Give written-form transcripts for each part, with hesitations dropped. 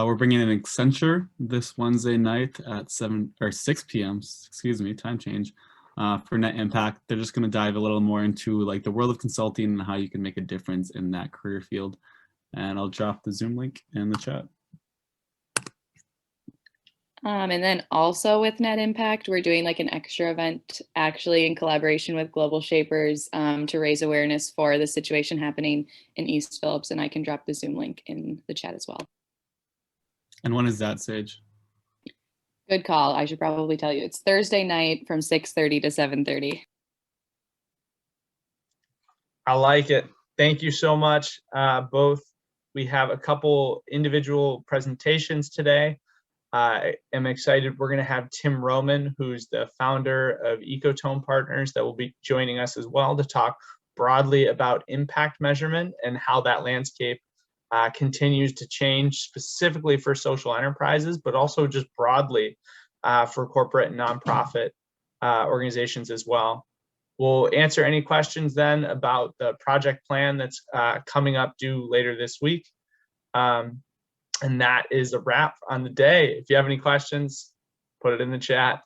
We're bringing in Accenture this Wednesday night at 6 p.m. Excuse me, time change for Net Impact. They're just going to dive a little more into like the world of consulting and how you can make a difference in that career field. And I'll drop the Zoom link in the chat. And then also with Net Impact, we're doing like an extra event actually in collaboration with Global Shapers to raise awareness for the situation happening in East Phillips. And I can drop the Zoom link in the chat as well. And when is that, Sage? Good call. I should probably tell you. It's Thursday night from 6:30 to 7:30. I like it. Thank you so much, both. We have a couple individual presentations today. I am excited. We're going to have Tim Roman, who's the founder of Ecotone Partners, that will be joining us as well to talk broadly about impact measurement and how that landscape continues to change, specifically for social enterprises, but also just broadly for corporate and nonprofit organizations as well. We'll answer any questions then about the project plan that's coming up due later this week. And that is a wrap on the day. If you have any questions, put it in the chat.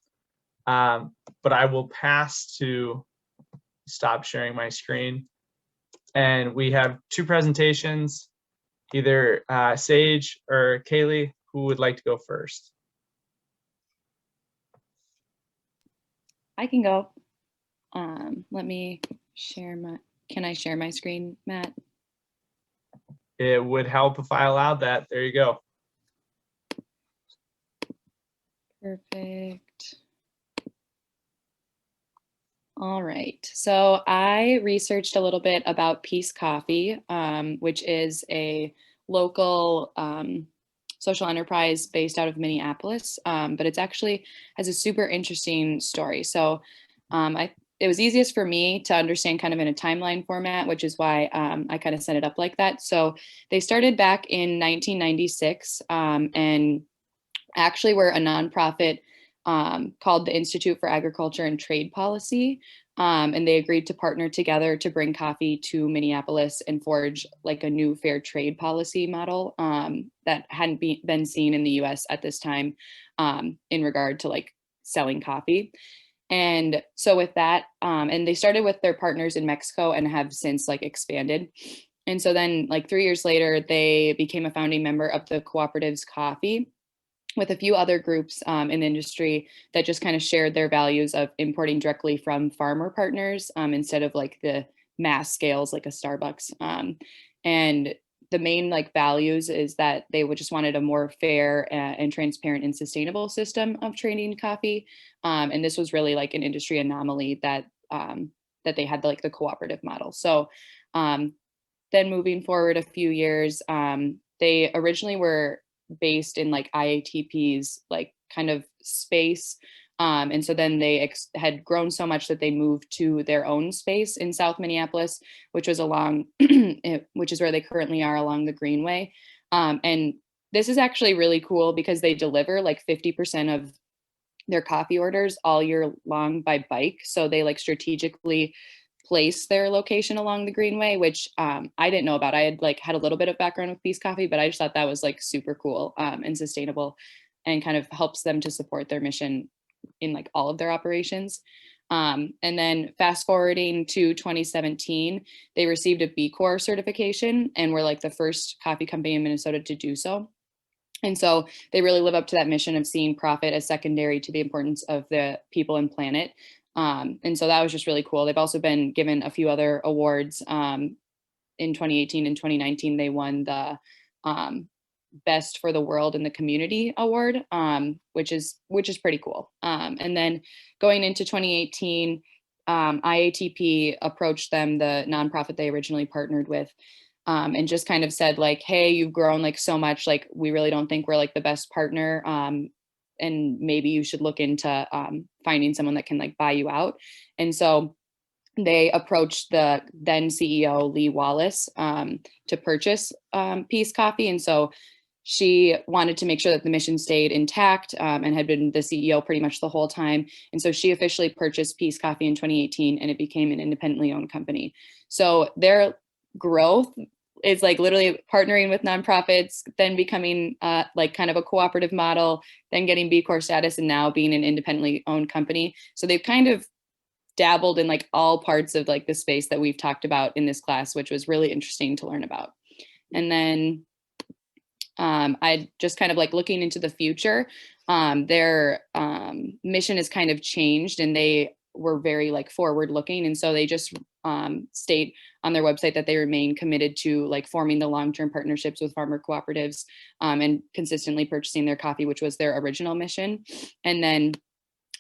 But I will pass to stop sharing my screen. And we have two presentations, either Sage or Kaylee. Who would like to go first? I can go. Let me share my, can I share my screen, Matt? It would help if I allowed that. There you go. Perfect. All right. So I researched a little bit about Peace Coffee, which is a local social enterprise based out of Minneapolis, but it's actually has a super interesting story. So it was easiest for me to understand kind of in a timeline format, which is why I kind of set it up like that. So they started back in 1996 and actually were a nonprofit called the Institute for Agriculture and Trade Policy. And they agreed to partner together to bring coffee to Minneapolis and forge like a new fair trade policy model that hadn't been seen in the US at this time in regard to like selling coffee. And so with that, and they started with their partners in Mexico and have since like expanded. And so then like 3 years later, they became a founding member of the Cooperative's Coffee with a few other groups in the industry that just kind of shared their values of importing directly from farmer partners instead of like the mass scales like a Starbucks. And the main like values is that they would just wanted a more fair and transparent and sustainable system of trading coffee. And this was really like an industry anomaly that that they had like the cooperative model. So then moving forward a few years, they originally were based in like IATP's like kind of space. And so then they had grown so much that they moved to their own space in South Minneapolis, which was along, which is where they currently are along the Greenway. And this is actually really cool because they deliver like 50% of their coffee orders all year long by bike. So they like strategically place their location along the Greenway, which I didn't know about. I had like had a little bit of background with Peace Coffee, but I just thought that was like super cool and sustainable and kind of helps them to support their mission in like all of their operations. And then fast forwarding to 2017, they received a B Corp certification and were like the first coffee company in Minnesota to do so. And so they really live up to that mission of seeing profit as secondary to the importance of the people and planet. And so that was just really cool. They've also been given a few other awards. In 2018 and 2019, they won the Best for the World in the Community Award, which is pretty cool. And then going into 2018, IATP approached them, the nonprofit they originally partnered with, and just kind of said like, hey, you've grown like so much, like we really don't think we're like the best partner. And maybe you should look into finding someone that can like buy you out. And so they approached the then CEO, Lee Wallace, to purchase Peace Coffee. And so she wanted to make sure that the mission stayed intact and had been the CEO pretty much the whole time. And so she officially purchased Peace Coffee in 2018 and it became an independently owned company. So their growth is like literally partnering with nonprofits, then becoming like kind of a cooperative model, then getting B Corp status, and now being an independently owned company. So they've kind of dabbled in like all parts of like the space that we've talked about in this class, which was really interesting to learn about. And then I just kind of like looking into the future, their mission has kind of changed, and they were very like forward looking. And so they just state on their website that they remain committed to like forming the long-term partnerships with farmer cooperatives and consistently purchasing their coffee, which was their original mission. And then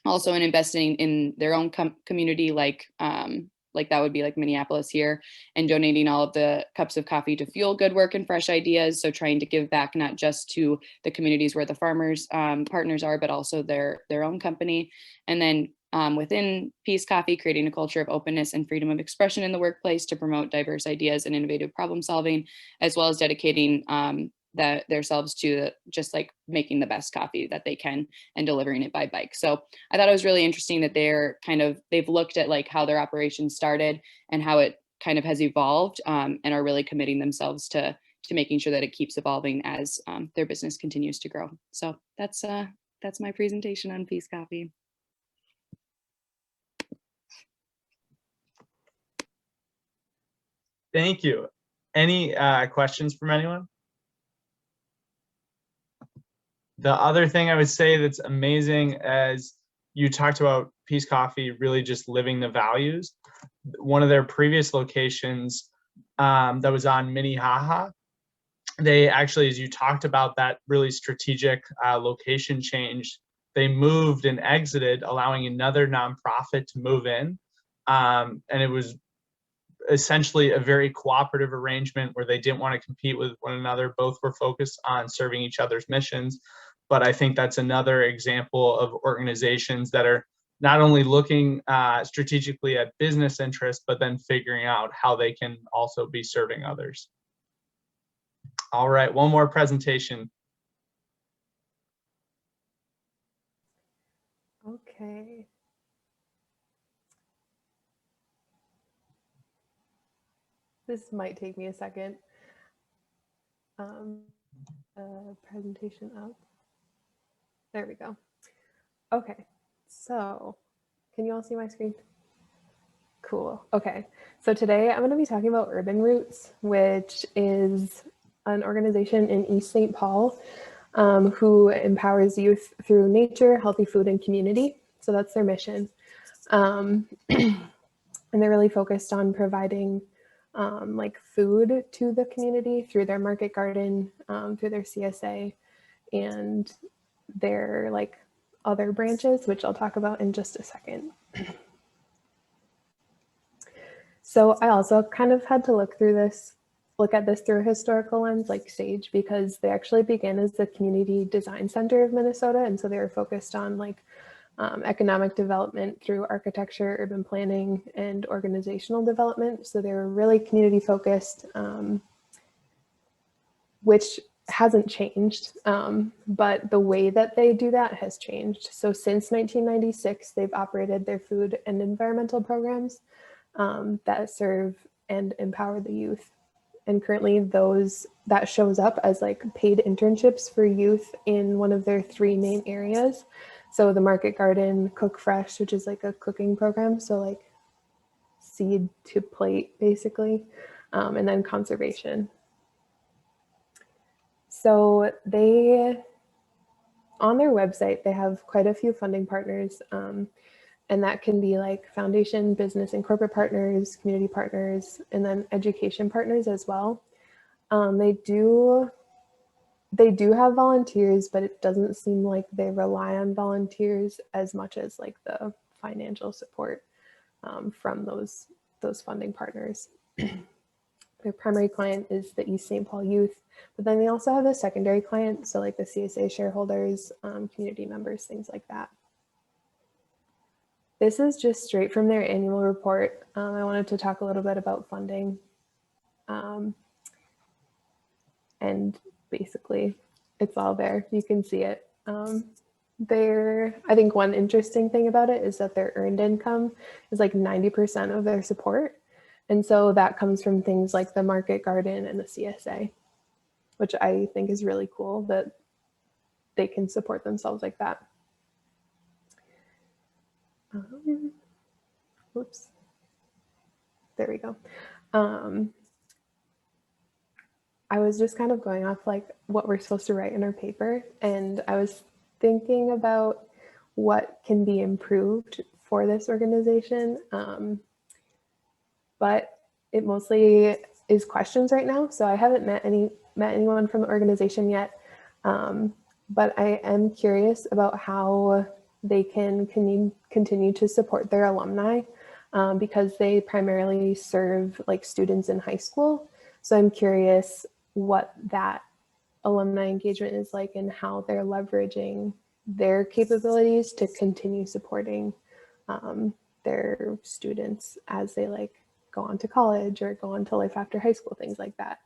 also in investing in their own community, like that would be like Minneapolis here, and donating all of the cups of coffee to fuel good work and fresh ideas. So trying to give back not just to the communities where the farmers partners are, but also their own company. And then within Peace Coffee, creating a culture of openness and freedom of expression in the workplace to promote diverse ideas and innovative problem solving, as well as dedicating themselves to just like making the best coffee that they can and delivering it by bike. So I thought it was really interesting that they've looked at like how their operation started and how it kind of has evolved, and are really committing themselves to making sure that it keeps evolving as their business continues to grow. So that's my presentation on Peace Coffee. Thank you. Any questions from anyone? The other thing I would say that's amazing, as you talked about Peace Coffee really just living the values. One of their previous locations that was on Minnehaha, they actually, as you talked about that really strategic location change, they moved and exited, allowing another nonprofit to move in. And it was essentially a very cooperative arrangement where they didn't want to compete with one another. Both were focused on serving each other's missions. But I think that's another example of organizations that are not only looking strategically at business interests, but then figuring out how they can also be serving others. All right, one more presentation. Okay. This might take me a second. Presentation up. There we go. Okay, so can you all see my screen? Cool. Okay, so today I'm going to be talking about Urban Roots, which is an organization in East St. Paul who empowers youth through nature, healthy food, and community. So that's their mission. And they're really focused on providing like food to the community through their market garden, through their CSA, and their like other branches, which I'll talk about in just a second. So I also kind of had to look at this through a historical lens, like SAGE, because they actually began as the Community Design Center of Minnesota. And so they were focused on like economic development through architecture, urban planning, and organizational development. So they were really community focused, which hasn't changed, but the way that they do that has changed. So since 1996, they've operated their food and environmental programs that serve and empower the youth. And currently that shows up as like paid internships for youth in one of their three main areas. So the market garden, Cook Fresh, which is like a cooking program. So like seed to plate basically, and then conservation. So on their website, they have quite a few funding partners, and that can be like foundation, business and corporate partners, community partners, and then education partners as well. They do have volunteers, but it doesn't seem like they rely on volunteers as much as like the financial support from those funding partners. Their primary client is the East St. Paul youth, but then they also have a secondary client, so like the CSA shareholders, community members, things like that. This is just straight from their annual report. I wanted to talk a little bit about funding. And basically, it's all there. You can see it. I think one interesting thing about it is that their earned income is like 90% of their support. And so that comes from things like the Market Garden and the CSA, which I think is really cool that they can support themselves like that. Whoops. There we go. I was just kind of going off like what we're supposed to write in our paper, and I was thinking about what can be improved for this organization, but it mostly is questions right now. So I haven't met anyone from the organization yet, but I am curious about how they can continue to support their alumni, because they primarily serve like students in high school. So I'm curious what that alumni engagement is like and how they're leveraging their capabilities to continue supporting their students as they like go on to college or go on to life after high school, things like that.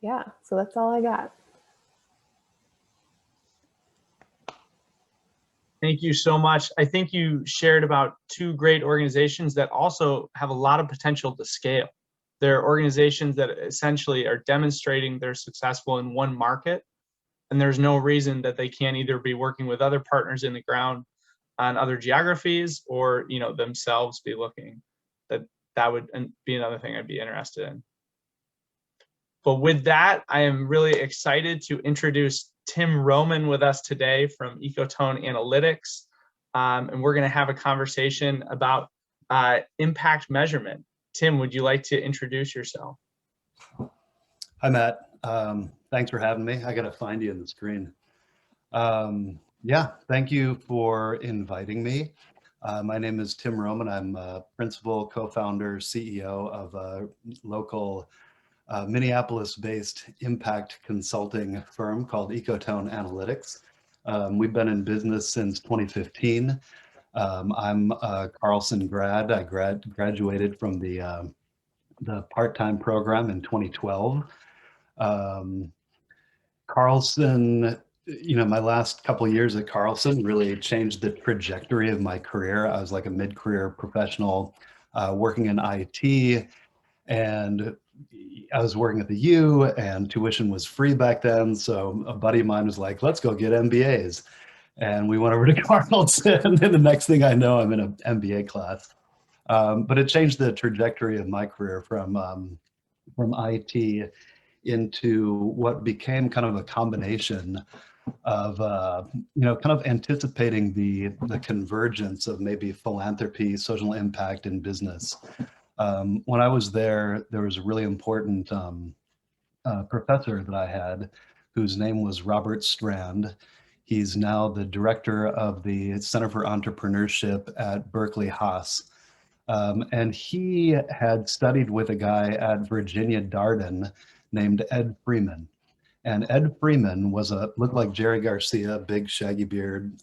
Yeah, so that's all I got. Thank you so much. I think you shared about two great organizations that also have a lot of potential to scale. They're organizations that essentially are demonstrating they're successful in one market, and there's no reason that they can't either be working with other partners in the ground on other geographies or, you know, themselves be looking. That would be another thing I'd be interested in. But with that, I am really excited to introduce Tim Roman with us today from Ecotone Analytics. And we're going to have a conversation about impact measurement. Tim, would you like to introduce yourself? Hi, Matt. Thanks for having me. I got to find you on the screen. Yeah, thank you for inviting me. My name is Tim Roman. I'm principal, co-founder, CEO of a local Minneapolis-based impact consulting firm called Ecotone Analytics. We've been in business since 2015. I'm a Carlson grad. I graduated from the part-time program in 2012. Carlson, you know, my last couple of years at Carlson really changed the trajectory of my career. I was like a mid-career professional working in IT, and I was working at the U, and tuition was free back then. So a buddy of mine was like, let's go get MBAs. And we went over to Carlson, and the next thing I know, I'm in an MBA class. But it changed the trajectory of my career from IT into what became kind of a combination of, you know, kind of anticipating the convergence of maybe philanthropy, social impact, and business. When I was there was a really important professor that I had whose name was Robert Strand. He's now the director of the Center for Entrepreneurship at Berkeley Haas. And he had studied with a guy at Virginia Darden named Ed Freeman. And Ed Freeman looked like Jerry Garcia, big shaggy beard,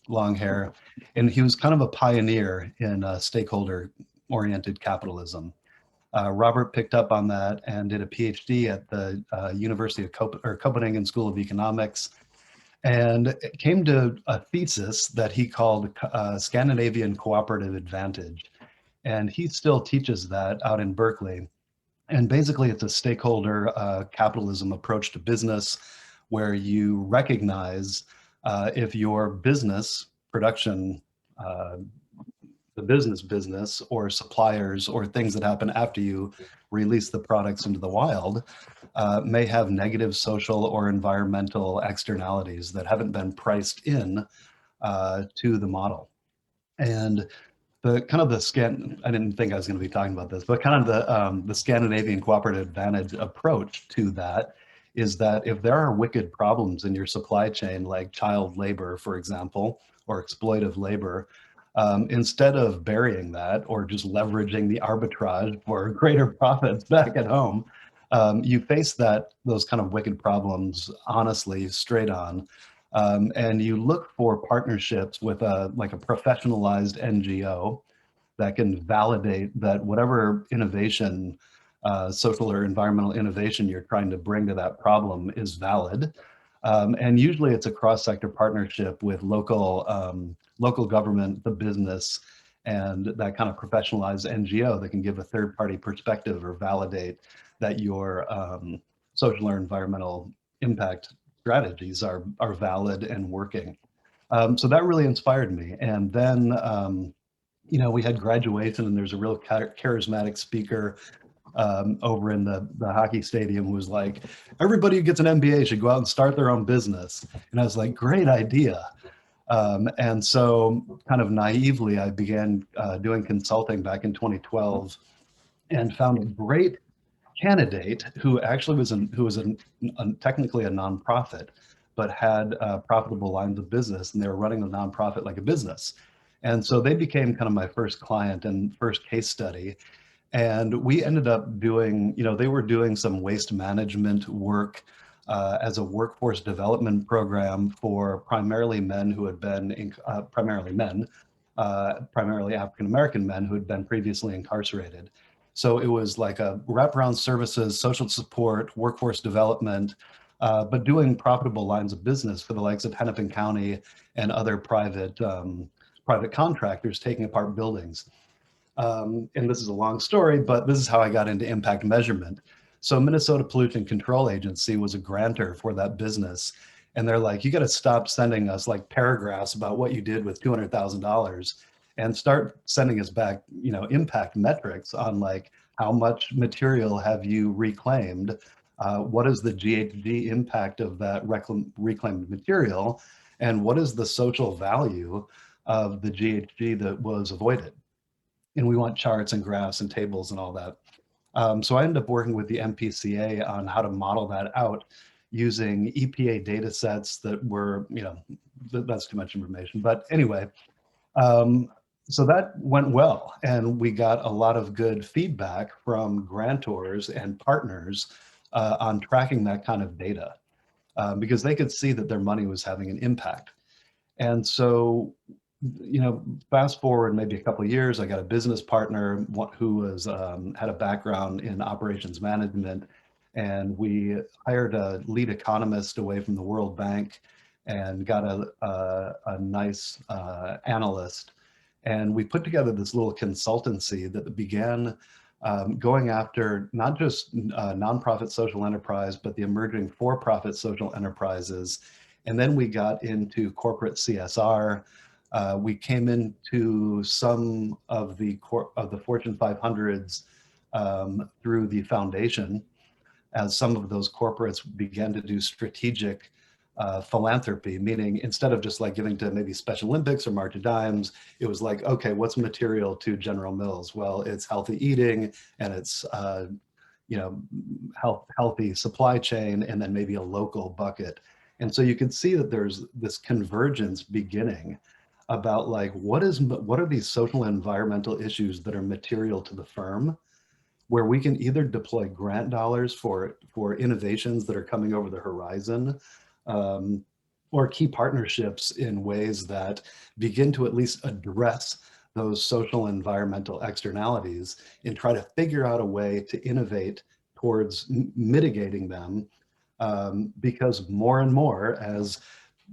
long hair. And he was kind of a pioneer in stakeholder-oriented capitalism. Robert picked up on that and did a PhD at the University of Copenhagen School of Economics, and came to a thesis that he called Scandinavian Cooperative Advantage. And he still teaches that out in Berkeley. And basically it's a stakeholder capitalism approach to business where you recognize if your business, production, the business or suppliers or things that happen after you release the products into the wild may have negative social or environmental externalities that haven't been priced in to the model. And I didn't think I was going to be talking about this, but kind of the Scandinavian Cooperative Advantage approach to that is that if there are wicked problems in your supply chain, like child labor, for example, or exploitive labor, instead of burying that or just leveraging the arbitrage for greater profits back at home, you face those kind of wicked problems honestly, straight on. And you look for partnerships with like a professionalized NGO that can validate that whatever innovation, social or environmental innovation you're trying to bring to that problem is valid. And usually it's a cross-sector partnership with local government, the business, and that kind of professionalized NGO that can give a third-party perspective or validate that your social or environmental impact strategies are valid and working. So that really inspired me. And then, you know, we had graduation, and there's a real charismatic speaker over in the hockey stadium who was like, everybody who gets an MBA should go out and start their own business. And I was like, great idea. And so kind of naively, I began doing consulting back in 2012 and found a great candidate who actually was technically a nonprofit, but had profitable lines of business, and they were running the nonprofit like a business. And so they became kind of my first client and first case study. And we ended up doing, you know, they were doing some waste management work as a workforce development program for primarily men who had been, primarily African-American men who had been previously incarcerated. So it was like a wraparound services, social support, workforce development, but doing profitable lines of business for the likes of Hennepin County and other private contractors taking apart buildings. And this is a long story, but this is how I got into impact measurement. So Minnesota Pollution Control Agency was a grantor for that business. And they're like, you got to stop sending us like paragraphs about what you did with $200,000 and start sending us back, you know, impact metrics on like how much material have you reclaimed? What is the GHG impact of that reclaimed material? And what is the social value of the GHG that was avoided? And we want charts and graphs and tables and all that. So I ended up working with the MPCA on how to model that out using EPA data sets that were, you know, that's too much information. But anyway, so that went well. And we got a lot of good feedback from grantors and partners on tracking that kind of data because they could see that their money was having an impact. And so, you know, fast forward maybe a couple of years, I got a business partner who was had a background in operations management, and we hired a lead economist away from the World Bank and got a nice analyst. And we put together this little consultancy that began going after not just nonprofit social enterprise, but the emerging for-profit social enterprises. And then we got into corporate CSR. We came into some of the Fortune 500s through the foundation, as some of those corporates began to do strategic philanthropy, meaning instead of just like giving to maybe Special Olympics or March of Dimes, it was like, okay, what's material to General Mills? Well, it's healthy eating, and it's you know, healthy supply chain, and then maybe a local bucket. And so you can see that there's this convergence beginning about like, what are these social and environmental issues that are material to the firm, where we can either deploy grant dollars for innovations that are coming over the horizon, or key partnerships in ways that begin to at least address those social and environmental externalities and try to figure out a way to innovate towards mitigating them. Because more and more, as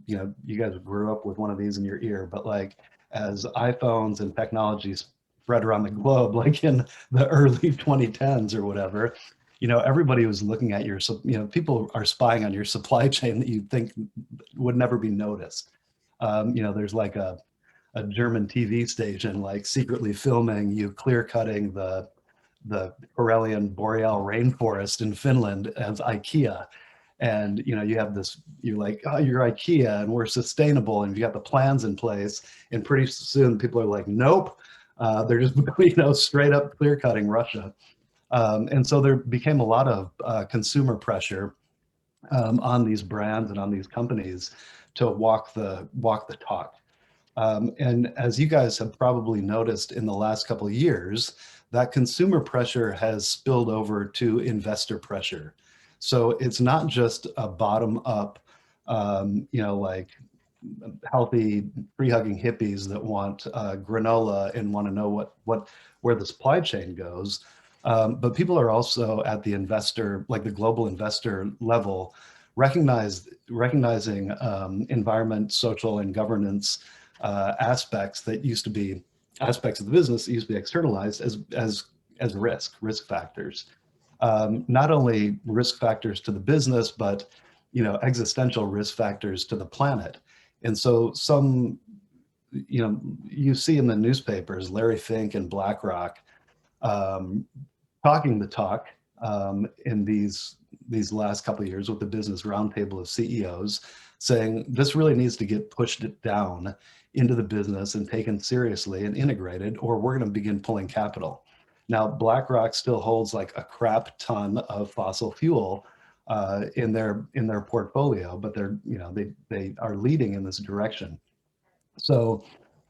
you know, you guys grew up with one of these in your ear, but like as iPhones and technologies spread around the globe, like in the early 2010s or whatever, you know, everybody was looking at your, you know, people are spying on your supply chain that you'd think would never be noticed. You know, there's like a German TV station like secretly filming you clear cutting the Karelian boreal rainforest in Finland as IKEA. And, you know, you have this, you're like, oh, you're IKEA and we're sustainable and you got the plans in place. And pretty soon people are like, nope, they're just, you know, straight up clear cutting Russia. And so there became a lot of consumer pressure on these brands and on these companies to walk the talk. And as you guys have probably noticed in the last couple of years, that consumer pressure has spilled over to investor pressure. So it's not just a bottom up, you know, like healthy tree-hugging hippies that want granola and want to know where the supply chain goes. But people are also at the investor, like the global investor level, recognizing environment, social, and governance aspects that used to be aspects of the business that used to be externalized as risk factors. Not only risk factors to the business, but existential risk factors to the planet. And so some, you see in the newspapers, Larry Fink and BlackRock talking the talk in these last couple of years with the business roundtable of CEOs, saying this really needs to get pushed down into the business and taken seriously and integrated, or we're going to begin pulling capital. Now, BlackRock still holds like a crap ton of fossil fuel in their portfolio, but they are leading in this direction. So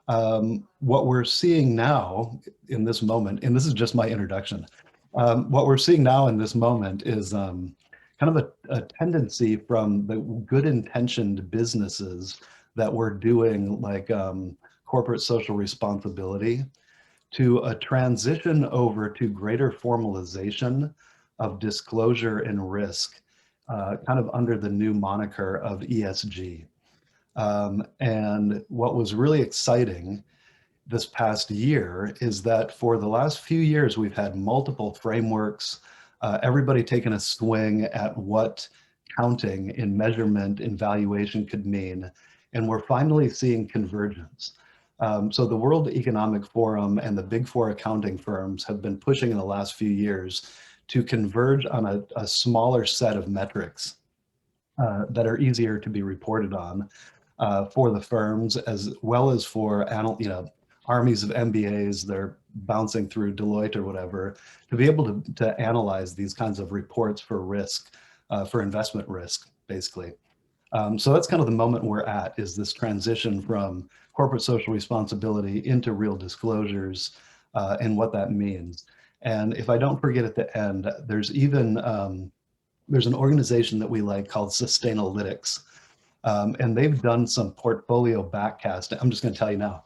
what we're seeing now in this moment, and this is just my introduction, what we're seeing now in this moment is kind of a tendency from the good intentioned businesses that we're doing, like corporate social responsibility, to a transition over to greater formalization of disclosure and risk, kind of under the new moniker of ESG. And what was really exciting this past year is that for the last few years, we've had multiple frameworks, everybody taking a swing at what counting in measurement and valuation could mean. And we're finally seeing convergence. So the World Economic Forum and the Big Four accounting firms have been pushing in the last few years to converge on a smaller set of metrics that are easier to be reported on for the firms, as well as for armies of MBAs. They're bouncing through Deloitte or whatever to be able to analyze these kinds of reports for risk, for investment risk, basically. So that's kind of the moment we're at, is this transition from corporate social responsibility into real disclosures and what that means. And if I don't forget at the end, there's even, there's an organization that we like called Sustainalytics. And they've done some portfolio backcasting. I'm just going to tell you now,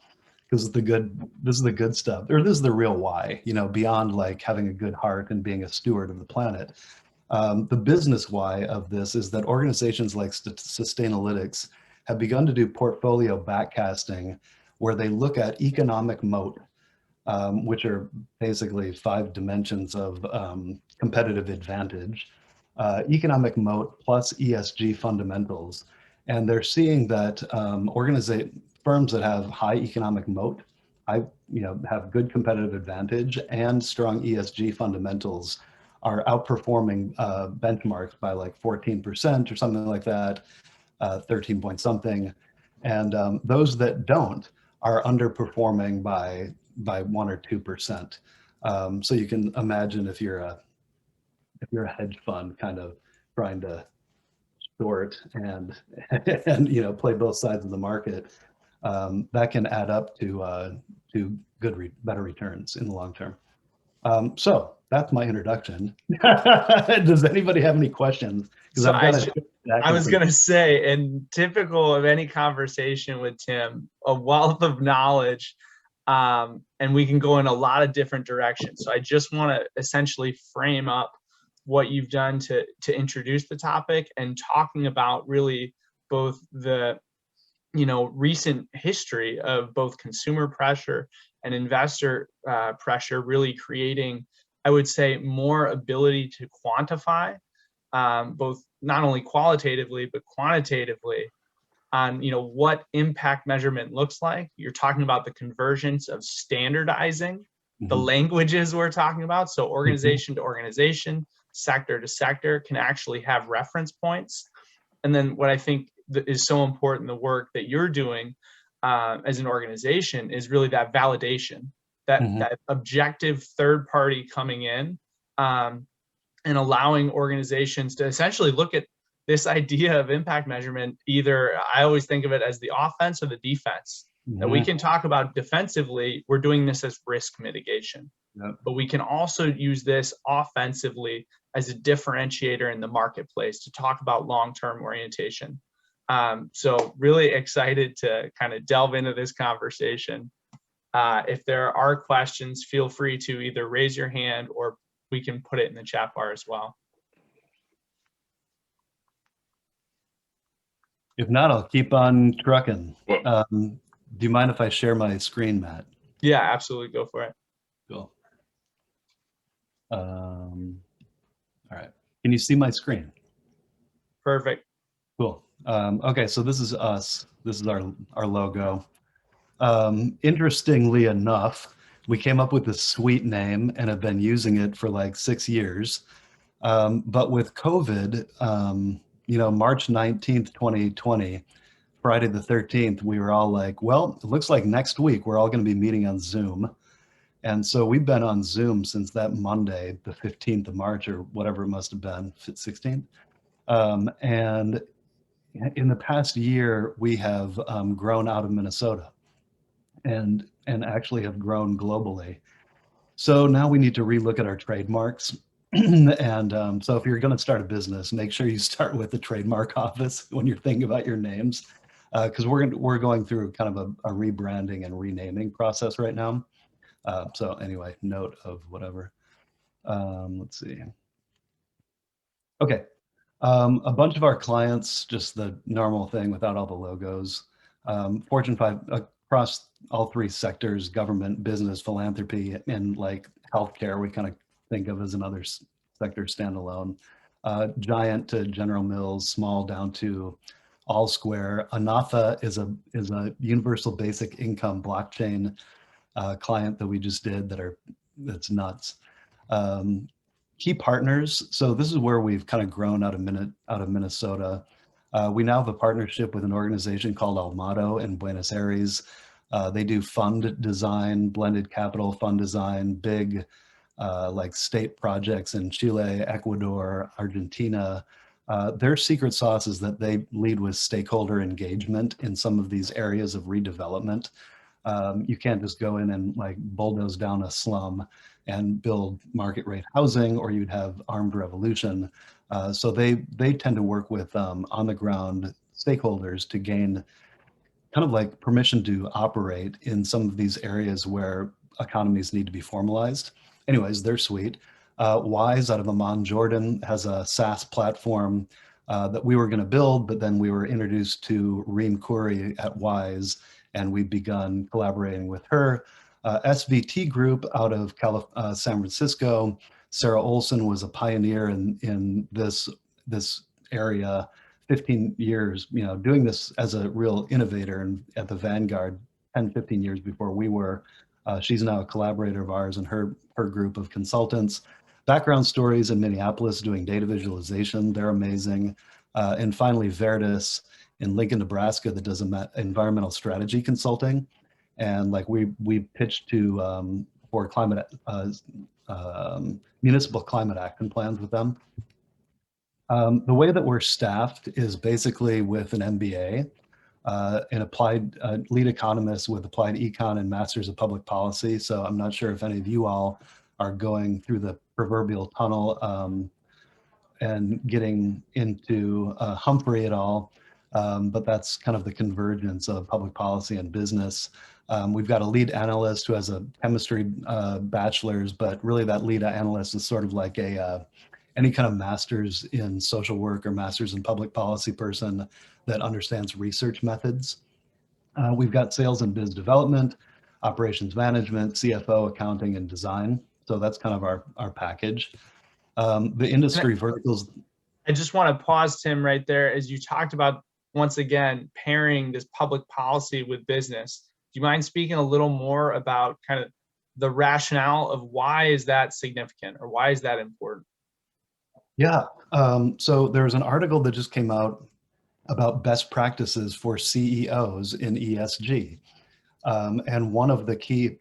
because this is the good stuff, or this is the real why, beyond like having a good heart and being a steward of the planet. The business why of this is that organizations like Sustainalytics have begun to do portfolio backcasting, where they look at economic moat, which are basically 5 dimensions of competitive advantage, economic moat plus ESG fundamentals. And they're seeing that firms that have high economic moat, have good competitive advantage and strong ESG fundamentals, are outperforming benchmarks by like 14% or something like that, 13 point something. And those that don't are underperforming by 1 or 2%. So you can imagine if you're a hedge fund kind of trying to short and play both sides of the market, that can add up to better returns in the long term. So that's my introduction. Does anybody have any questions? So I was going to say, and typical of any conversation with Tim, a wealth of knowledge, and we can go in a lot of different directions. So I just want to essentially frame up what you've done to introduce the topic, and talking about really both the recent history of both consumer pressure and investor pressure, really creating, I would say, more ability to quantify, both not only qualitatively but quantitatively, on what impact measurement looks like. You're talking about the convergence of standardizing the languages we're talking about, so organization to organization, sector to sector can actually have reference points. And then what I think is so important, the work that you're doing as an organization, is really that validation, that objective third party coming in and allowing organizations to essentially look at this idea of impact measurement. Either, I always think of it as the offense or the defense. That we can talk about defensively, we're doing this as risk mitigation, but we can also use this offensively as a differentiator in the marketplace to talk about long-term orientation. So really excited to kind of delve into this conversation. If there are questions, feel free to either raise your hand or we can put it in the chat bar as well. If not, I'll keep on trucking. Do you mind if I share my screen, Matt? Yeah, absolutely. Go for it. Cool. All right. Can you see my screen? Perfect. Cool. Okay, so this is us. This is our logo. Interestingly enough, we came up with this sweet name and have been using it for like 6 years. But with COVID, March 19th, 2020, Friday the 13th, we were all like, well, it looks like next week we're all going to be meeting on Zoom. And so we've been on Zoom since that Monday, the 15th of March or whatever it must have been, 16th. And in the past year, we have grown out of Minnesota and actually have grown globally. So now we need to relook at our trademarks. And so if you're going to start a business, make sure you start with the trademark office when you're thinking about your names, because we're going through kind of a rebranding and renaming process right now. So anyway, note of whatever. Let's see. Okay. A bunch of our clients, just the normal thing without all the logos. Fortune 5 across all 3 sectors: government, business, philanthropy, and like healthcare, we kind of think of as another sector standalone. Giant to General Mills, small down to All Square. Anatha is a universal basic income blockchain client that we just did that's nuts. Key partners. So this is where we've kind of grown out of Minnesota. We now have a partnership with an organization called Almado in Buenos Aires. They do fund design, blended capital fund design, big like state projects in Chile, Ecuador, Argentina. Their secret sauce is that they lead with stakeholder engagement in some of these areas of redevelopment. You can't just go in and like bulldoze down a slum and build market rate housing, or you'd have armed revolution. So they tend to work with on the ground stakeholders to gain kind of like permission to operate in some of these areas where economies need to be formalized. Anyways, they're sweet. Wise out of Amman, Jordan has a SaaS platform that we were going to build, but then we were introduced to Reem Khoury at Wise, and we've begun collaborating with her. SVT Group out of San Francisco. Sarah Olson was a pioneer in this area, 15 years, doing this as a real innovator and at the vanguard 10, 15 years before we were. She's now a collaborator of ours and her group of consultants. Background Stories in Minneapolis doing data visualization. They're amazing. And finally, Verdis in Lincoln, Nebraska, that does environmental strategy consulting. And like we pitched to for climate municipal climate action plans with them. The way that we're staffed is basically with an MBA, an applied lead economist with applied econ and masters of public policy. So I'm not sure if any of you all are going through the proverbial tunnel and getting into Humphrey at all. But that's kind of the convergence of public policy and business. We've got a lead analyst who has a chemistry bachelor's, but really that lead analyst is sort of like any kind of master's in social work or master's in public policy person that understands research methods. We've got sales and biz development, operations management, CFO, accounting, and design. So that's kind of our package. The industry verticals. I just want to pause, Tim, right there, as you talked about, once again, pairing this public policy with business. Do you mind speaking a little more about kind of the rationale of why is that significant or why is that important? Yeah, so there's an article that just came out about best practices for CEOs in ESG. And one of the key,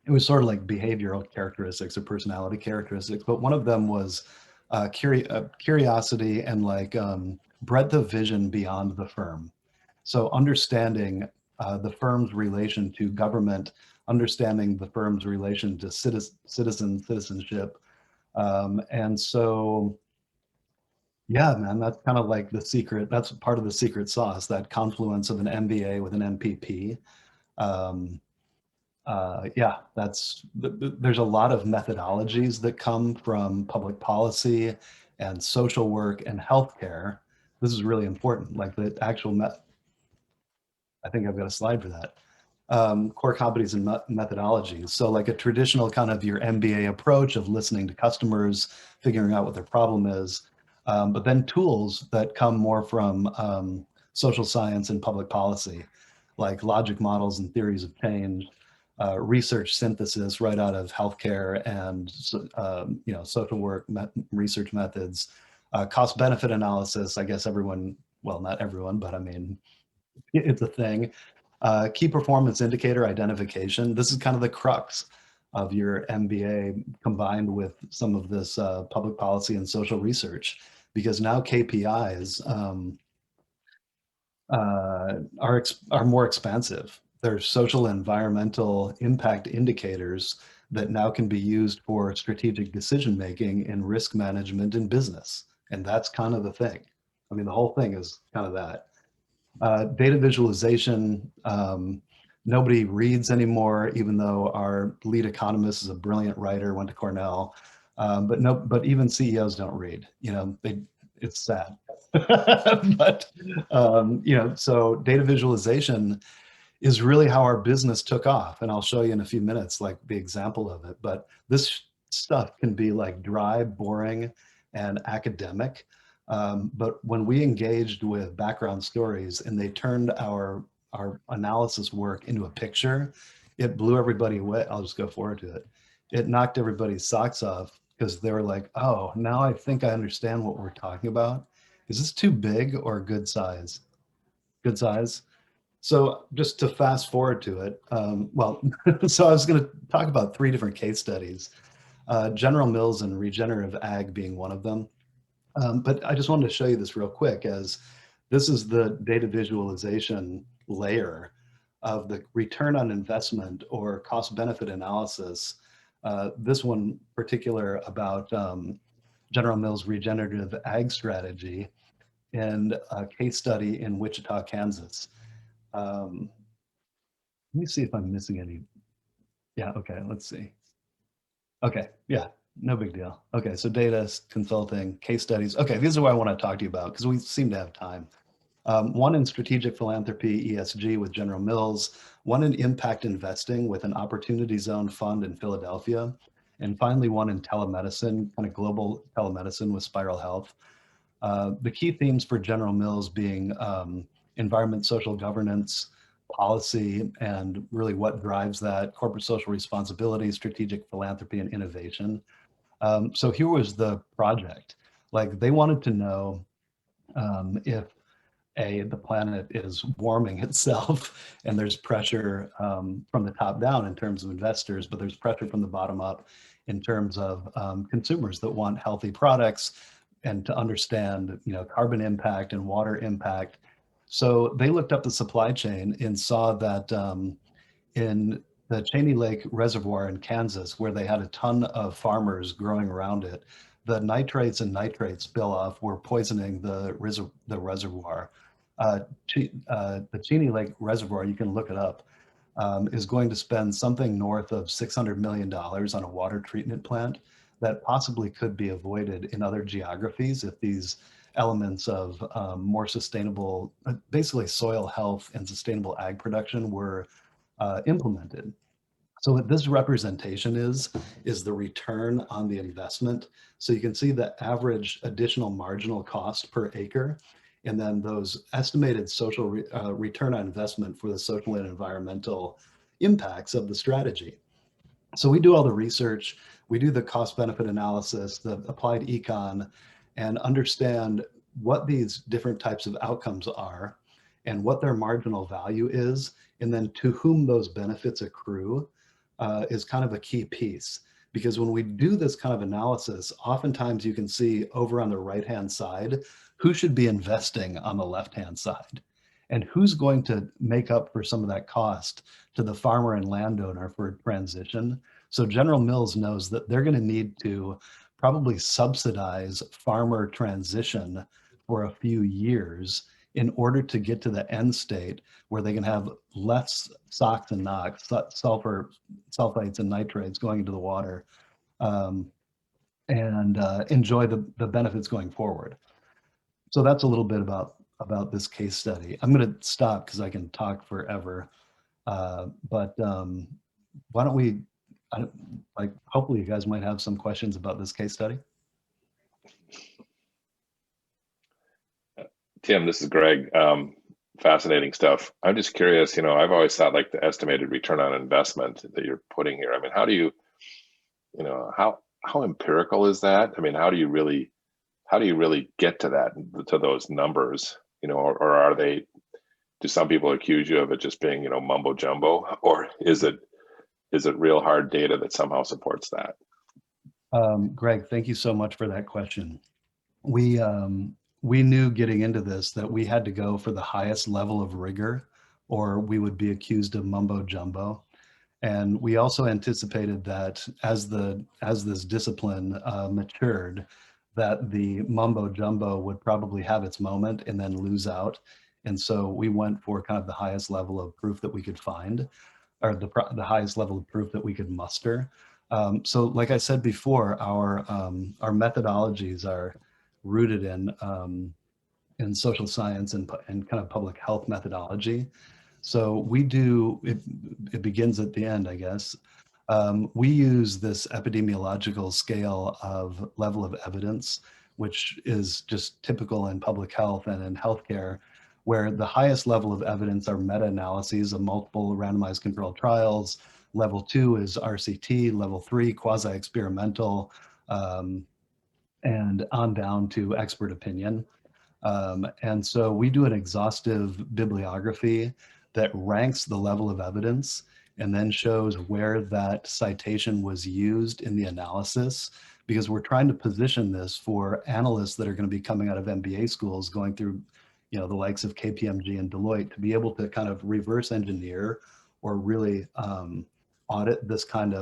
it was sort of like behavioral characteristics or personality characteristics, but one of them was curiosity and like breadth of vision beyond the firm. So understanding the firm's relation to government, understanding the firm's relation to citizenship. And so, yeah, man, that's kind of like the secret. That's part of the secret sauce, that confluence of an MBA with an MPP. Yeah, there's a lot of methodologies that come from public policy and social work and healthcare. This is really important, like the actual I think I've got a slide for that. core competencies and methodologies. So like a traditional kind of your MBA approach of listening to customers, figuring out what their problem is, but then tools that come more from social science and public policy, like logic models and theories of change, research synthesis right out of healthcare and social work research methods, cost benefit analysis. I guess everyone, well, not everyone, but I mean, it's a thing. Key performance indicator identification. This is kind of the crux of your MBA combined with some of this public policy and social research, because now KPIs are more expansive. There's social and environmental impact indicators that now can be used for strategic decision making and risk management in business. And that's kind of the thing. I mean, the whole thing is kind of that. Data visualization, nobody reads anymore, even though our lead economist is a brilliant writer, went to Cornell. But even CEOs don't read, it's sad. But, so data visualization is really how our business took off. And I'll show you in a few minutes, like the example of it. But this stuff can be like dry, boring, and academic. But when we engaged with background stories and they turned our analysis work into a picture, it blew everybody away. I'll just go forward to it. It knocked everybody's socks off because they were like, oh, now I think I understand what we're talking about. Is this too big or good size? Good size. So just to fast forward to it, so I was going to talk about 3 different case studies, General Mills and regenerative ag being one of them. But I just wanted to show you this real quick, as this is the data visualization layer of the return on investment or cost benefit analysis. This one particular about General Mills regenerative ag strategy and a case study in Wichita, Kansas. Let me see if I'm missing any. Yeah, okay, let's see. Okay, yeah, no big deal. Okay, so data, consulting, case studies. Okay, these are what I want to talk to you about because we seem to have time. One in strategic philanthropy, ESG with General Mills, one in impact investing with an opportunity zone fund in Philadelphia, and finally one in telemedicine, kind of global telemedicine with Spiral Health. The key themes for General Mills being environment, social governance, policy, and really what drives that, corporate social responsibility, strategic philanthropy, and innovation. So here was the project. Like they wanted to know if the planet is warming itself and there's pressure from the top down in terms of investors, but there's pressure from the bottom up in terms of consumers that want healthy products and to understand, carbon impact and water impact. So they looked up the supply chain and saw that in the Cheney Lake Reservoir in Kansas, where they had a ton of farmers growing around it, the nitrates and nitrate spill off were poisoning the reservoir. The Cheney Lake Reservoir, you can look it up, is going to spend something north of $600 million on a water treatment plant that possibly could be avoided in other geographies if these elements of more sustainable, basically soil health and sustainable ag production were implemented. So what this representation is the return on the investment. So you can see the average additional marginal cost per acre, and then those estimated social return on investment for the social and environmental impacts of the strategy. So we do all the research, we do the cost benefit analysis, the applied econ, and understand what these different types of outcomes are and what their marginal value is, and then to whom those benefits accrue is kind of a key piece. Because when we do this kind of analysis, oftentimes you can see over on the right-hand side, who should be investing on the left-hand side, and who's going to make up for some of that cost to the farmer and landowner for transition. So General Mills knows that they're going to need to probably subsidize farmer transition for a few years in order to get to the end state where they can have less SOx and NOx, sulfur, sulfites and nitrates going into the water, and enjoy the benefits going forward. So that's a little bit about this case study. I'm going to stop because I can talk forever. But why don't we, hopefully you guys might have some questions about this case study. Tim, this is Greg. Fascinating stuff. I'm just curious, I've always thought like the estimated return on investment that you're putting here. I mean, how do you, how empirical is that? I mean, how do you really get to that, to those numbers, or are they, do some people accuse you of it just being, mumbo jumbo, or is it real hard data that somehow supports that? Greg, thank you so much for that question. We knew getting into this that we had to go for the highest level of rigor, or we would be accused of mumbo jumbo. And we also anticipated that as this discipline matured, that the mumbo jumbo would probably have its moment and then lose out. And so we went for kind of the highest level of proof that we could find, or the highest level of proof that we could muster. So like I said before, our methodologies are rooted in social science and kind of public health methodology. So we do, it begins at the end, I guess. We use this epidemiological scale of level of evidence, which is just typical in public health and in healthcare, where the highest level of evidence are meta-analyses of multiple randomized controlled trials. Level 2 is RCT, level 3 quasi-experimental, and on down to expert opinion. And so we do an exhaustive bibliography that ranks the level of evidence and then shows where that citation was used in the analysis, because we're trying to position this for analysts that are going to be coming out of MBA schools, going through, the likes of KPMG and Deloitte, to be able to kind of reverse engineer or really audit the kind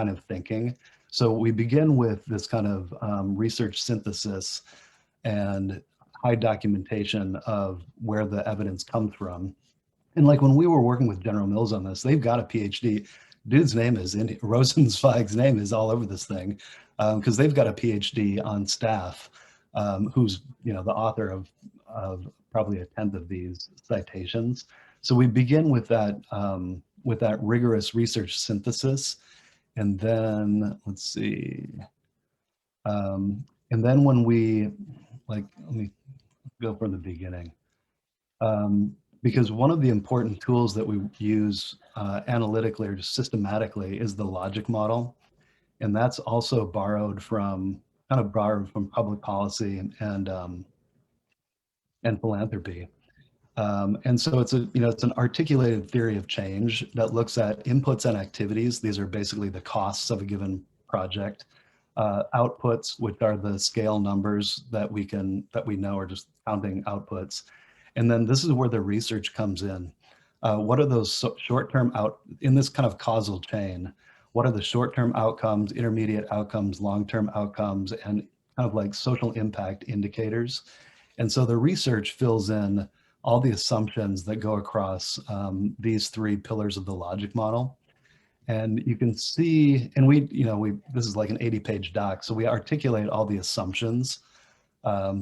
of thinking. So we begin with this kind of research synthesis and high documentation of where the evidence comes from. And like when we were working with General Mills on this, they've got a PhD. Dude's name is, Rosenzweig's name is all over this thing, because they've got a PhD on staff, who's, the author of probably a tenth of these citations. So we begin with that rigorous research synthesis. And then let's see. And then when we, let me go from the beginning. Because one of the important tools that we use analytically or just systematically is the logic model. And that's also borrowed from public policy and philanthropy. And so it's an articulated theory of change that looks at inputs and activities. These are basically the costs of a given project. Outputs, which are the scale numbers that we know are just counting outputs. And then this is where the research comes in. What are those short-term in this kind of causal chain? What are the short-term outcomes, intermediate outcomes, long-term outcomes, and kind of like social impact indicators? And so the research fills in all the assumptions that go across these three pillars of the logic model. And you can see, and this is like an 80-page doc, so we articulate all the assumptions.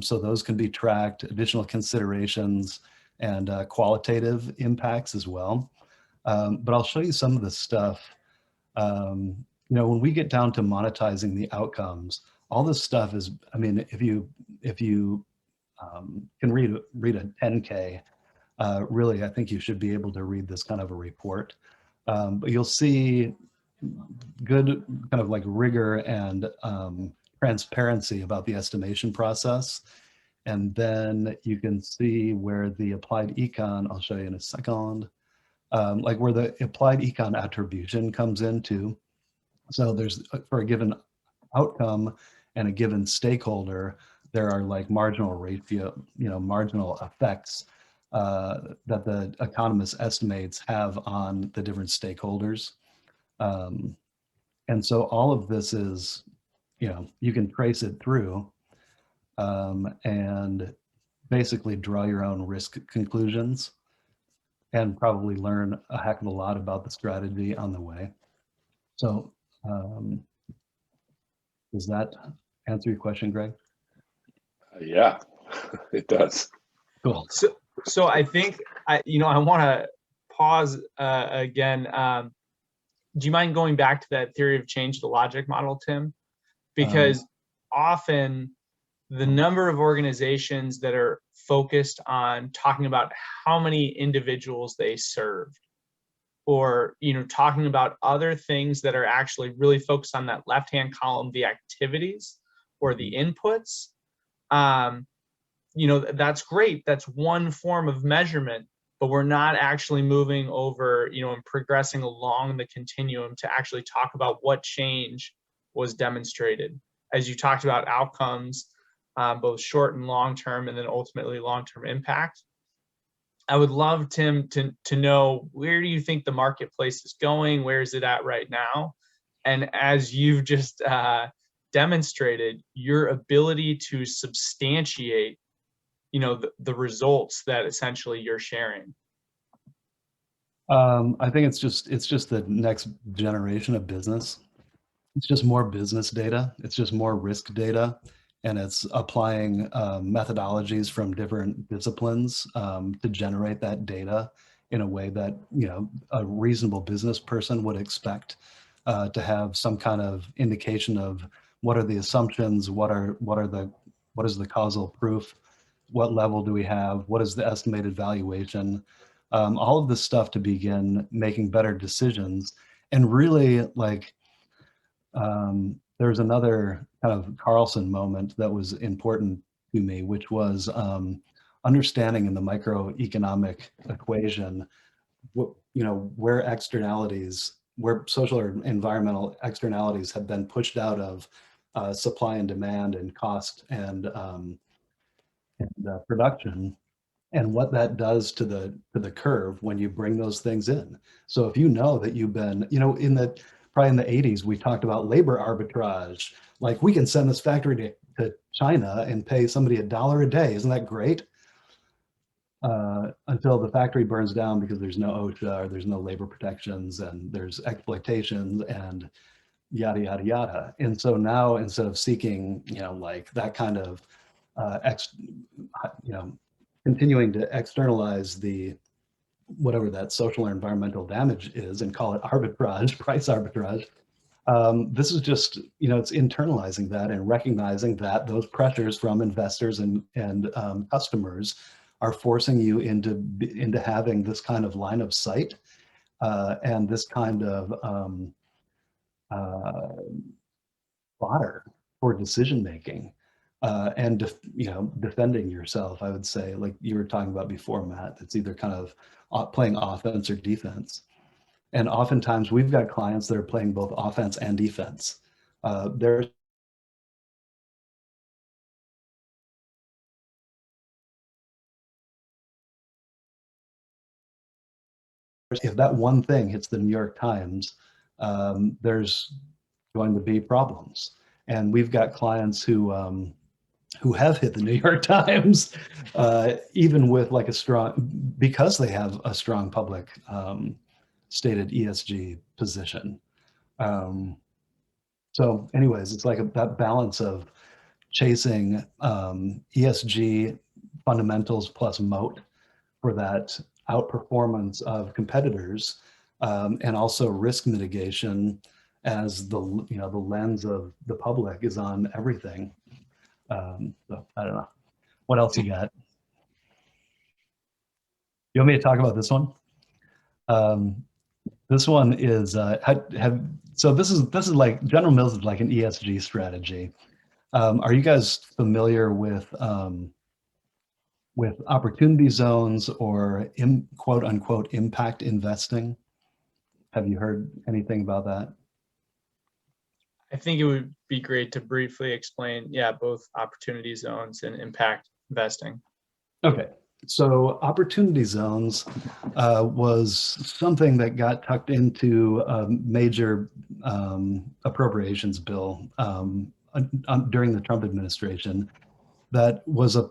So those can be tracked, additional considerations, and qualitative impacts as well. But I'll show you some of the stuff. When we get down to monetizing the outcomes, all this stuff is, if you can read a 10K, really, I think you should be able to read this kind of a report. But you'll see good kind of like rigor and transparency about the estimation process. And then you can see where the applied econ, I'll show you in a second, like where the applied econ attribution comes into. So there's, for a given outcome and a given stakeholder, there are like marginal ratio, marginal effects that the economist estimates have on the different stakeholders. And so all of this is, you can trace it through and basically draw your own risk conclusions and probably learn a heck of a lot about the strategy on the way. So does that answer your question, Greg? Yeah, it does. Cool. So I think I want to pause again. Do you mind going back to that theory of change, the logic model, Tim? Because often the number of organizations that are focused on talking about how many individuals they serve, or talking about other things that are actually really focused on that left-hand column, the activities or the inputs, that's great. That's one form of measurement, but we're not actually moving over, and progressing along the continuum to actually talk about what change was demonstrated. As you talked about outcomes, both short and long term, and then ultimately long-term impact. I would love, Tim, to know, where do you think the marketplace is going? Where is it at right now? And as you've just demonstrated, your ability to substantiate the results that essentially you're sharing. I think it's just the next generation of business. It's just more business data. It's just more risk data, and it's applying methodologies from different disciplines to generate that data in a way that a reasonable business person would expect to have some kind of indication of what are the assumptions, what is the causal proof, what level do we have, what is the estimated valuation, all of this stuff to begin making better decisions. And really, like, there's another kind of Carlson moment that was important to me, which was understanding in the microeconomic equation, where externalities, where social or environmental externalities have been pushed out of supply and demand and cost and production, and what that does to the curve when you bring those things in. So if you know that you've been, probably in the 80s, we talked about labor arbitrage. Like, we can send this factory to China and pay somebody $1 a day. Isn't that great? Until the factory burns down because there's no OSHA, or there's no labor protections, and there's exploitation and yada, yada, yada. And so now, instead of seeking, like that kind of, continuing to externalize whatever that social or environmental damage is and call it arbitrage, price arbitrage. This is just, it's internalizing that and recognizing that those pressures from investors and customers are forcing you into having this kind of line of sight and this kind of fodder for decision making. And defending yourself, I would say, like you were talking about before, Matt, it's either kind of playing offense or defense. And oftentimes we've got clients that are playing both offense and defense. There's if that one thing hits the New York Times, there's going to be problems. And we've got clients who have hit the New York Times, even with like because they have a strong public stated ESG position. So anyways, it's like that balance of chasing ESG fundamentals plus moat for that outperformance of competitors, and also risk mitigation as the lens of the public is on everything. So I don't know. What else you got? You want me to talk about this one? This one is so this is like General Mills is like an ESG strategy. Are you guys familiar with opportunity zones or quote unquote impact investing? Have you heard anything about that? I think it would be great to briefly explain, both opportunity zones and impact investing. Okay, so opportunity zones was something that got tucked into a major appropriations bill during the Trump administration. That was an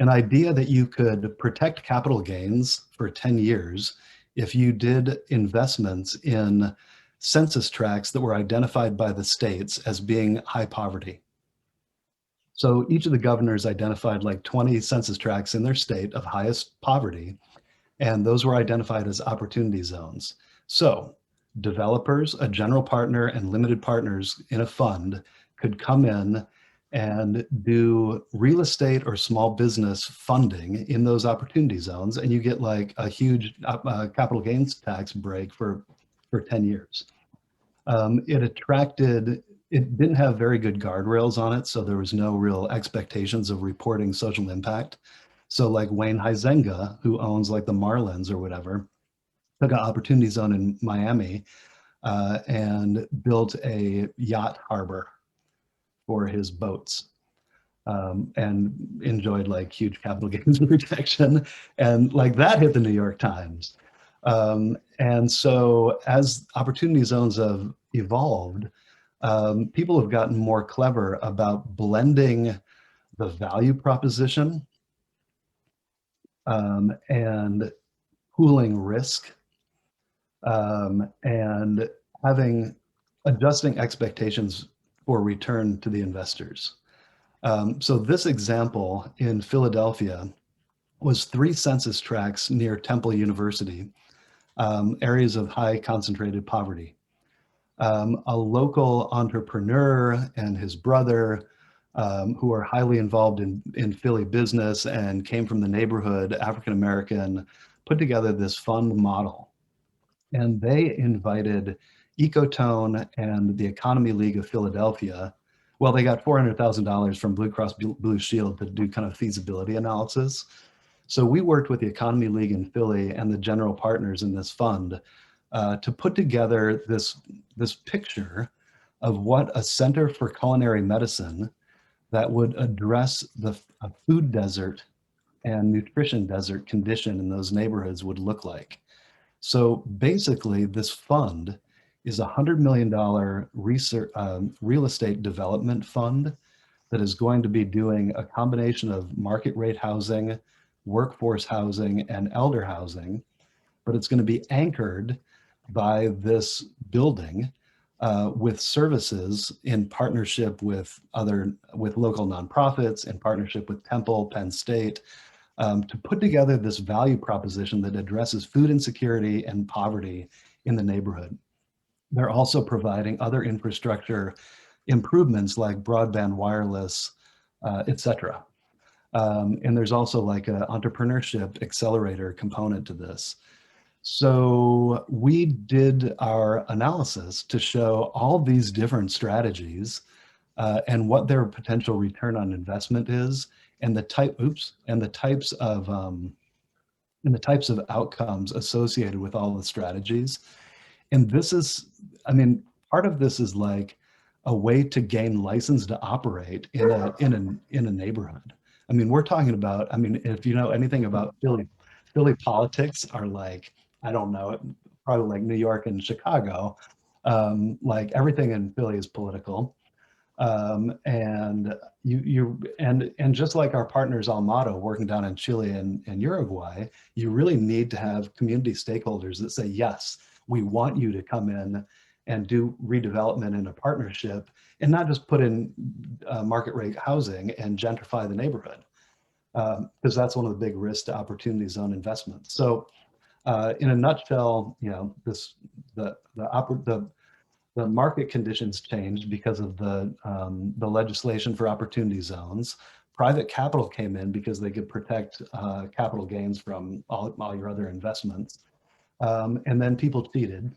idea that you could protect capital gains for 10 years if you did investments in census tracts that were identified by the states as being high poverty. So each of the governors identified like 20 census tracts in their state of highest poverty. And those were identified as opportunity zones. So developers, a general partner, and limited partners in a fund could come in and do real estate or small business funding in those opportunity zones, and you get like a huge capital gains tax break for 10 years. It didn't have very good guardrails on it, so there was no real expectations of reporting social impact. So like Wayne Huizenga, who owns like the Marlins or whatever, took an opportunity zone in Miami and built a yacht harbor for his boats. And enjoyed like huge capital gains protection, and like that hit the New York Times. And so as opportunity zones have evolved, people have gotten more clever about blending the value proposition and pooling risk and adjusting expectations for return to the investors. So this example in Philadelphia was 3 census tracts near Temple University, areas of high concentrated poverty. A local entrepreneur and his brother, who are highly involved in Philly business and came from the neighborhood, African-American, put together this fund model. And they invited Ecotone and the Economy League of Philadelphia. Well, they got $400,000 from Blue Cross Blue Shield to do kind of feasibility analysis. So we worked with the Economy League in Philly and the general partners in this fund to put together this picture of what a center for culinary medicine that would address a food desert and nutrition desert condition in those neighborhoods would look like. So basically, this fund is a $100 million real estate development fund that is going to be doing a combination of market rate housing, workforce housing, and elder housing, but it's going to be anchored by this building with services in partnership with local nonprofits, in partnership with Temple, Penn State, to put together this value proposition that addresses food insecurity and poverty in the neighborhood. They're also providing other infrastructure improvements like broadband wireless, et cetera. And there's also like an entrepreneurship accelerator component to this. So we did our analysis to show all these different strategies and what their potential return on investment is, and the types of outcomes associated with all the strategies. And this is, I mean, part of this is like a way to gain license to operate in a neighborhood. I mean, we're talking about, I mean, if you know anything about Philly politics are like, I don't know, probably like New York and Chicago. Like everything in Philly is political. And just like our partners Almato working down in Chile and Uruguay, you really need to have community stakeholders that say, yes, we want you to come in and do redevelopment in a partnership and not just put in market rate housing and gentrify the neighborhood, because that's one of the big risks to opportunity zone investments. So in a nutshell, you know, the market conditions changed because of the legislation for opportunity zones. Private capital came in because they could protect capital gains from all your other investments. And then people cheated.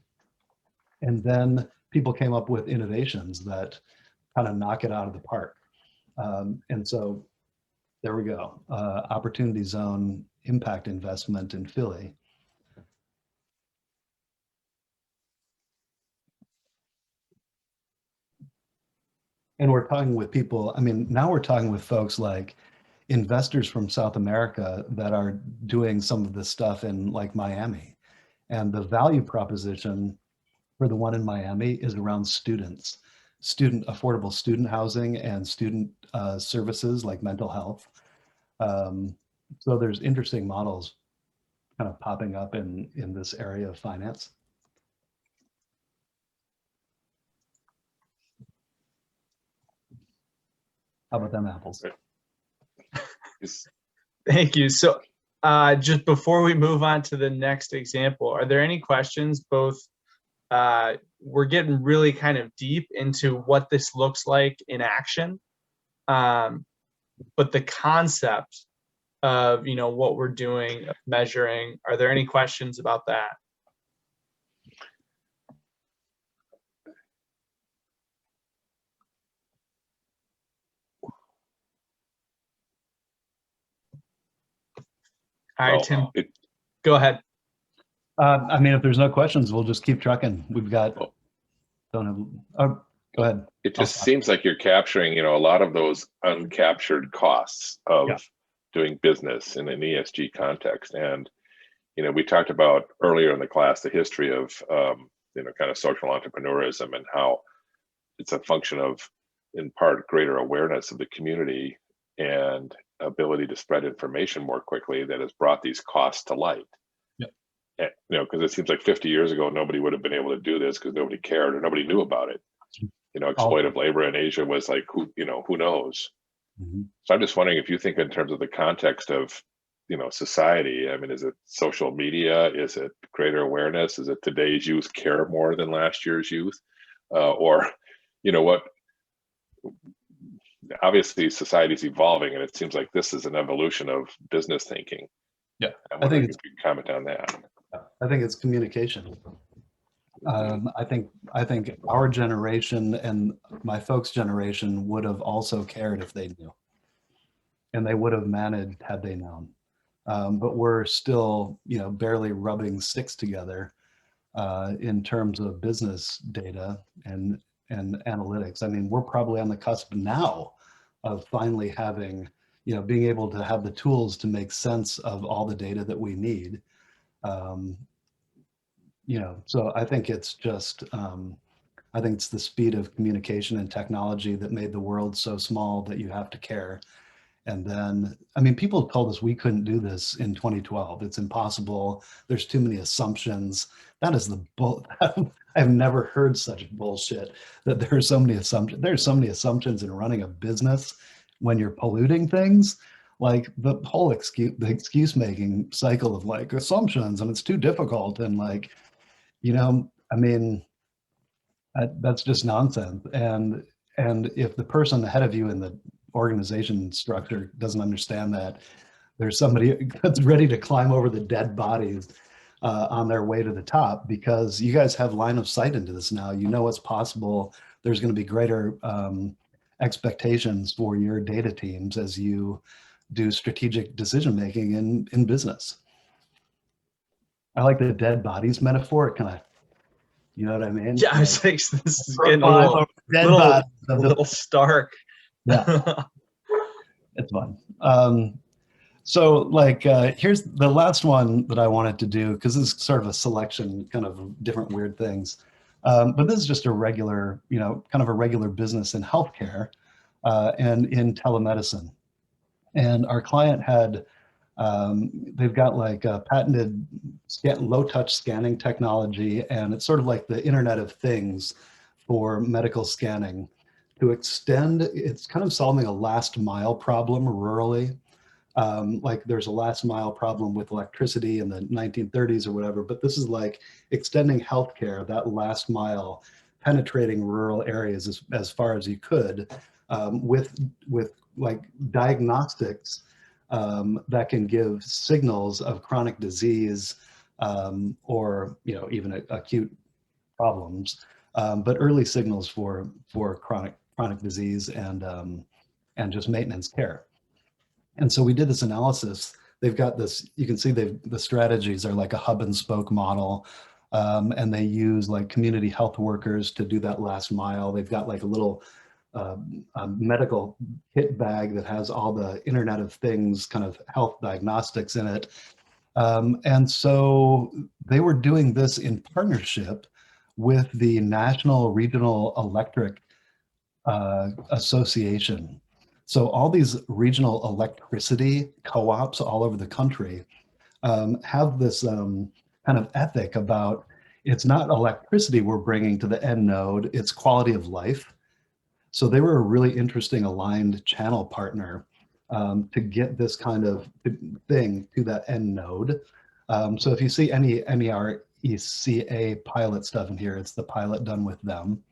And then people came up with innovations that kind of knock it out of the park. And so there we go, opportunity zone impact investment in Philly. And we're talking with people, I mean, now we're talking with folks like investors from South America that are doing some of this stuff in like Miami. And the value proposition for the one in Miami is around students, affordable student housing and student services like mental health. So there's interesting models kind of popping up in this area of finance. How about them apples? Thank you. So Just before we move on to the next example, are there any questions? Both, we're getting really kind of deep into what this looks like in action, but the concept of, you know, what we're doing, of measuring, are there any questions about that? All right, Tim, go ahead. I mean, if there's no questions, we'll just keep trucking. We've got, don't have, oh, go ahead. It just seems like you're capturing, you know, a lot of those uncaptured costs of doing business in an ESG context. And, you know, we talked about earlier in the class, the history of, you know, kind of social entrepreneurism and how it's a function of, in part, greater awareness of the community and ability to spread information more quickly that has brought these costs to light. And, you know, because it seems like 50 years ago, nobody would have been able to do this because nobody cared or nobody knew about it. You know, exploitive labor in Asia was like, who knows? So I'm just wondering if you think in terms of the context of, you know, society. I mean, is it social media? Is it greater awareness? Is it today's youth care more than last year's youth? Or, you know what? Obviously, society's evolving, and it seems like this is an evolution of business thinking. Yeah, I think if you can comment on that. I think it's communication. I think our generation and my folks' generation would have also cared if they knew, and they would have managed had they known. But we're still, you know, barely rubbing sticks together in terms of business data and analytics. I mean, we're probably on the cusp now of finally having, you know, being able to have the tools to make sense of all the data that we need. You know, so I think it's just, I think it's the speed of communication and technology that made the world so small that you have to care. And then, I mean, people told us we couldn't do this in 2012. It's impossible. There's too many assumptions. That is the bull. I've never heard such bullshit that there are so many assumptions. There's so many assumptions in running a business when you're polluting things. Like the whole excuse making cycle of like assumptions, and it's too difficult, and like, you know, I mean, that's just nonsense. And if the person ahead of you in the organization structure doesn't understand that, there's somebody that's ready to climb over the dead bodies on their way to the top, because you guys have line of sight into this now. You know what's possible. There's going to be greater expectations for your data teams as you do strategic decision making in business. I like the dead bodies metaphor. It kind of, you know what I mean? Yeah, I was like, this is getting a little stark. Yeah, it's fun. So like, here's the last one that I wanted to do, because this is sort of a selection kind of different weird things. But this is just a regular, you know, kind of a regular business in healthcare and in telemedicine. And our client had, they've got like a patented low touch scanning technology, and it's sort of like the Internet of Things for medical scanning to extend. It's kind of solving a last mile problem rurally. Like there's a last mile problem with electricity in the 1930s or whatever, but this is like extending healthcare, that last mile, penetrating rural areas as far as you could, with like diagnostics that can give signals of chronic disease or, you know, even acute problems, but early signals for chronic disease and just maintenance care. And so we did this analysis. They've got this, you can see the strategies are like a hub and spoke model. And they use like community health workers to do that last mile. They've got like a little medical kit bag that has all the Internet of Things kind of health diagnostics in it. And so they were doing this in partnership with the National Regional Electric Association. So all these regional electricity co-ops all over the country have this kind of ethic about, it's not electricity we're bringing to the end node, it's quality of life. So they were a really interesting aligned channel partner to get this kind of thing to that end node. So if you see any MERECA pilot stuff in here, it's the pilot done with them.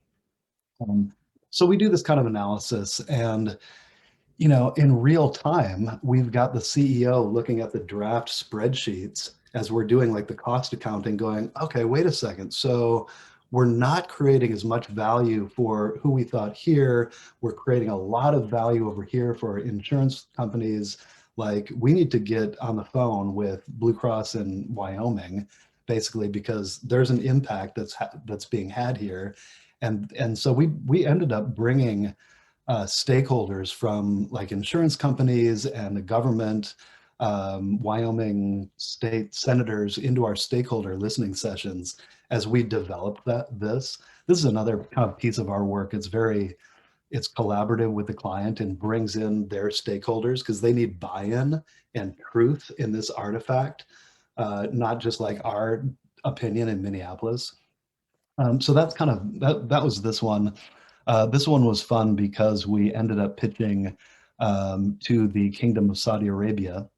So we do this kind of analysis, and in real time, we've got the CEO looking at the draft spreadsheets as we're doing like the cost accounting, going, okay, wait a second. So we're not creating as much value for who we thought here. We're creating a lot of value over here for insurance companies. Like, we need to get on the phone with Blue Cross in Wyoming, basically, because there's an impact that's being had here. And so we ended up bringing stakeholders from like insurance companies and the government, Wyoming state senators into our stakeholder listening sessions as we develop this. This is another kind of piece of our work. It's collaborative with the client and brings in their stakeholders because they need buy-in and truth in this artifact, not just like our opinion in Minneapolis. So that's kind of, that was this one. This one was fun because we ended up pitching to the Kingdom of Saudi Arabia,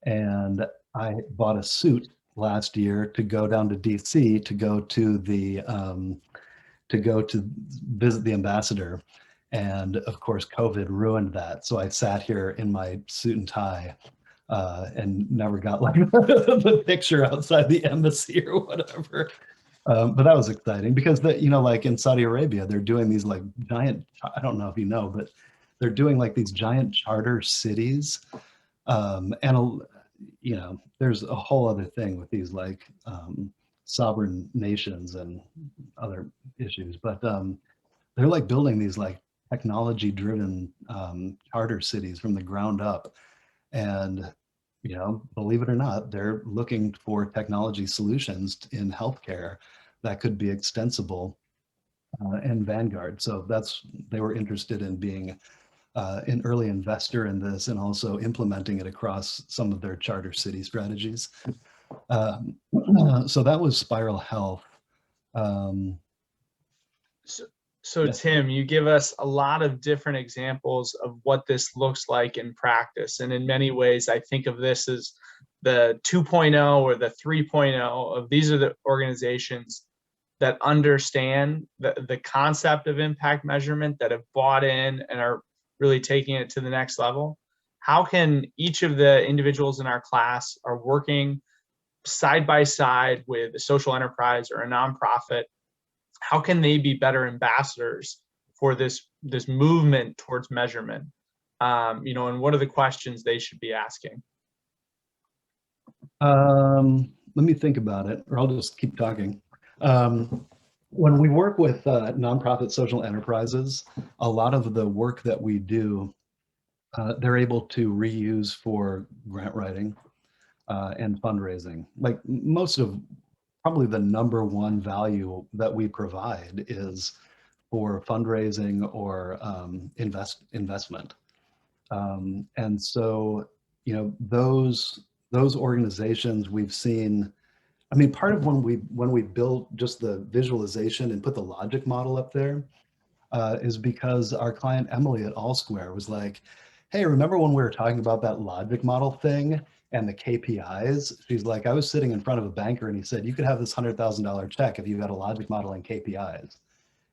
and I bought a suit last year to go down to DC to go to visit the ambassador, and of course COVID ruined that. So I sat here in my suit and tie and never got like the picture outside the embassy or whatever. But that was exciting because like in Saudi Arabia, they're doing these like giant, I don't know if you know, but they're doing like these giant charter cities. And there's a whole other thing with these like sovereign nations and other issues, but they're like building these like technology driven charter cities from the ground up. And believe it or not, they're looking for technology solutions in healthcare that could be extensible and Vanguard. So they were interested in being an early investor in this and also implementing it across some of their charter city strategies. So that was Spiral Health. So Yeah. Tim, you give us a lot of different examples of what this looks like in practice. And in many ways, I think of this as the 2.0 or the 3.0 of these are the organizations that understand the concept of impact measurement, that have bought in and are really taking it to the next level. How can each of the individuals in our class are working side by side with a social enterprise or a nonprofit? How can they be better ambassadors for this movement towards measurement? And what are the questions they should be asking? Let me think about it, or I'll just keep talking. When we work with nonprofit social enterprises, a lot of the work that we do, they're able to reuse for grant writing and fundraising. Like probably the number one value that we provide is for fundraising or investment. And so, those organizations we've seen, I mean, part of when we built just the visualization and put the logic model up there is because our client Emily at All Square was like, hey, remember when we were talking about that logic model thing and the KPIs? She's like, I was sitting in front of a banker and he said, you could have this $100,000 check if you got a logic model and KPIs.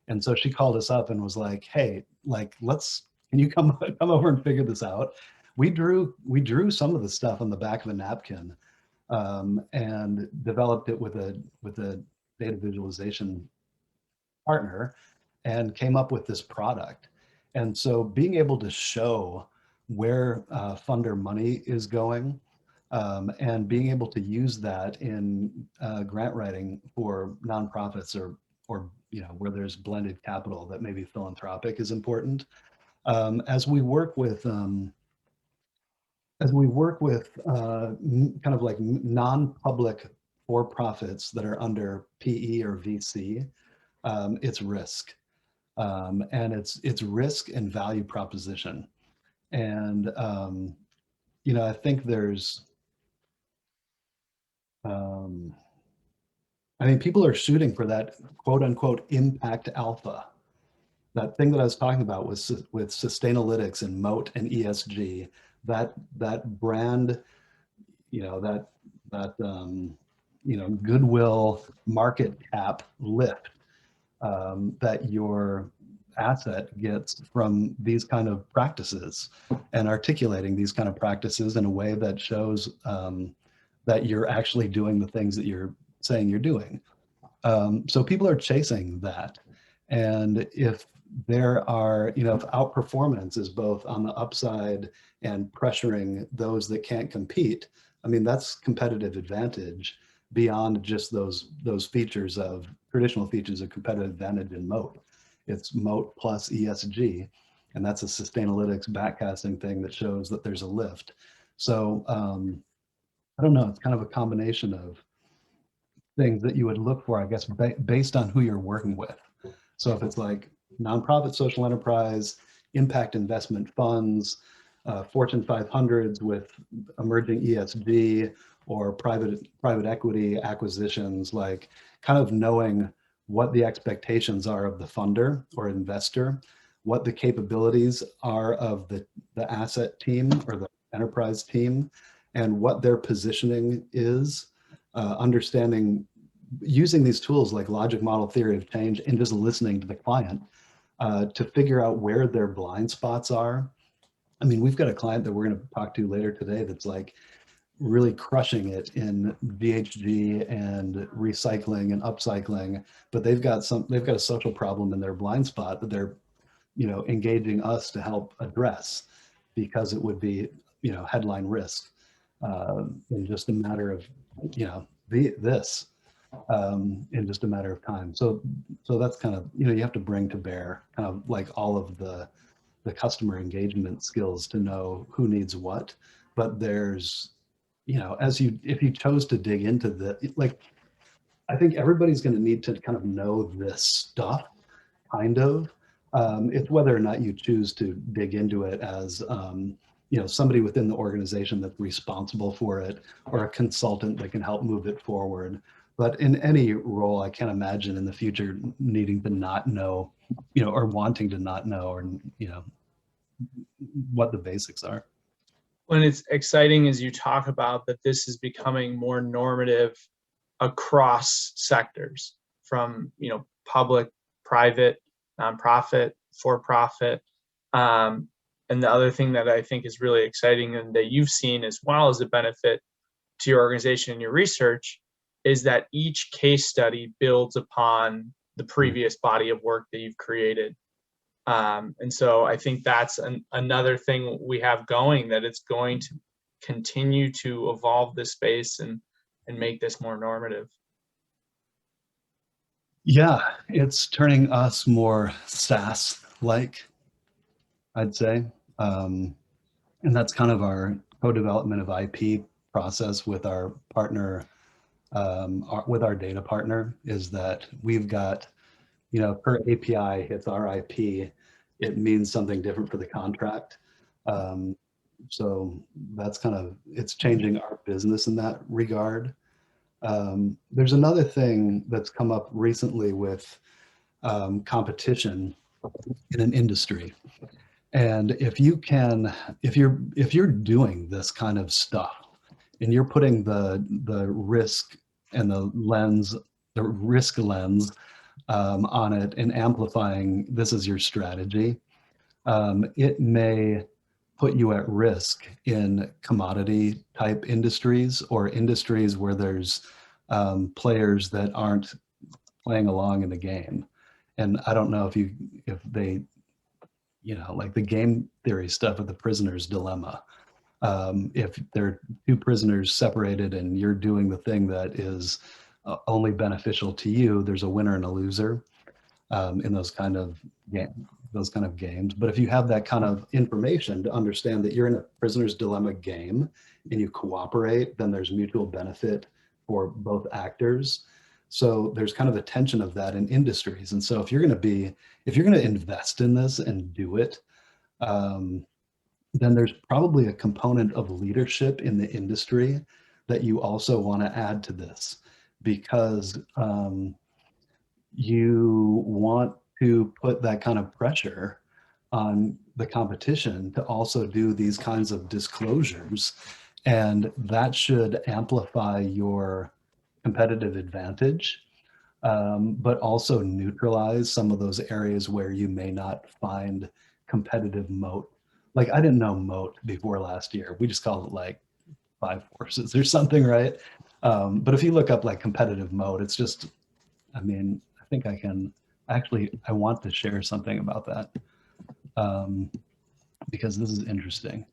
And so she called us up and was like, hey, like, can you come over and figure this out? We drew some of the stuff on the back of a napkin and developed it with a data visualization partner and came up with this product. And so being able to show where funder money is going and being able to use that in grant writing for nonprofits or where there's blended capital that may be philanthropic is important. As we work with kind of like non-public for-profits that are under PE or VC, it's risk. And it's risk and value proposition. And, I think there's, people are shooting for that quote unquote impact alpha. that thing that I was talking about with Sustainalytics and Moat and ESG, that brand, you know, you know, goodwill market cap lift that your asset gets from these kind of practices, and articulating these kind of practices in a way that shows that you're actually doing the things that you're saying you're doing. So people are chasing that. And if there are, you know, if outperformance is both on the upside and pressuring those that can't compete, I mean, that's competitive advantage beyond just those features of traditional features of competitive advantage in Moat. It's Moat plus ESG, and that's a Sustainalytics backcasting thing that shows that there's a lift. So I don't know, it's kind of a combination of things that you would look for, I guess, based on who you're working with. So if it's like nonprofit social enterprise, impact investment funds, Fortune 500s with emerging ESG, or private equity acquisitions, like kind of knowing what the expectations are of the funder or investor, what the capabilities are of the asset team or the enterprise team, and what their positioning is, understanding, using these tools like logic model theory of change and just listening to the client to figure out where their blind spots are. I mean, we've got a client that we're going to talk to later today that's like really crushing it in VHG and recycling and upcycling, but they've got a social problem in their blind spot that they're, you know, engaging us to help address, because it would be, you know, headline risk in just a matter of, you know, this in just a matter of time. So that's kind of, you know, you have to bring to bear kind of like all of the customer engagement skills to know who needs what. But there's, you know, if you chose to dig into like, I think everybody's going to need to kind of know this stuff, kind of. It's whether or not you choose to dig into it as, you know, somebody within the organization that's responsible for it, or a consultant that can help move it forward. But in any role, I can't imagine in the future needing to not know, you know, or wanting to not know, or, you know, what the basics are. When it's exciting as you talk about that this is becoming more normative across sectors, from, you know, public, private, nonprofit, for profit. And the other thing that I think is really exciting and that you've seen as well as a benefit to your organization and your research is that each case study builds upon the previous body of work that you've created. And so I think that's another thing we have going, that it's going to continue to evolve this space and make this more normative. Yeah, it's turning us more SaaS-like, I'd say. And that's kind of our co-development of IP process with our partner, with our data partner, is that we've got, you know, per API hits our IP, it means something different for the contract. So that's kind of, it's changing our business in that regard. There's another thing that's come up recently with competition in an industry. And if you're doing this kind of stuff and you're putting the risk and the risk lens on it and amplifying this is your strategy, it may put you at risk in commodity type industries, or industries where there's players that aren't playing along in the game. And I don't know if they, you know, like the game theory stuff of the prisoner's dilemma. If there are two prisoners separated and you're doing the thing that is only beneficial to you, there's a winner and a loser in those kind of games. But if you have that kind of information to understand that you're in a prisoner's dilemma game and you cooperate, then there's mutual benefit for both actors. So there's kind of a tension of that in industries. And so if you're going to invest in this and do it, then there's probably a component of leadership in the industry that you also want to add to this, because you want to put that kind of pressure on the competition to also do these kinds of disclosures. And that should amplify your competitive advantage, but also neutralize some of those areas where you may not find competitive moat. Like I didn't know moat before last year. We just called it like 5 forces or something, right? But if you look up like competitive moat, it's just, I mean, I think I can actually, I want to share something about that because this is interesting.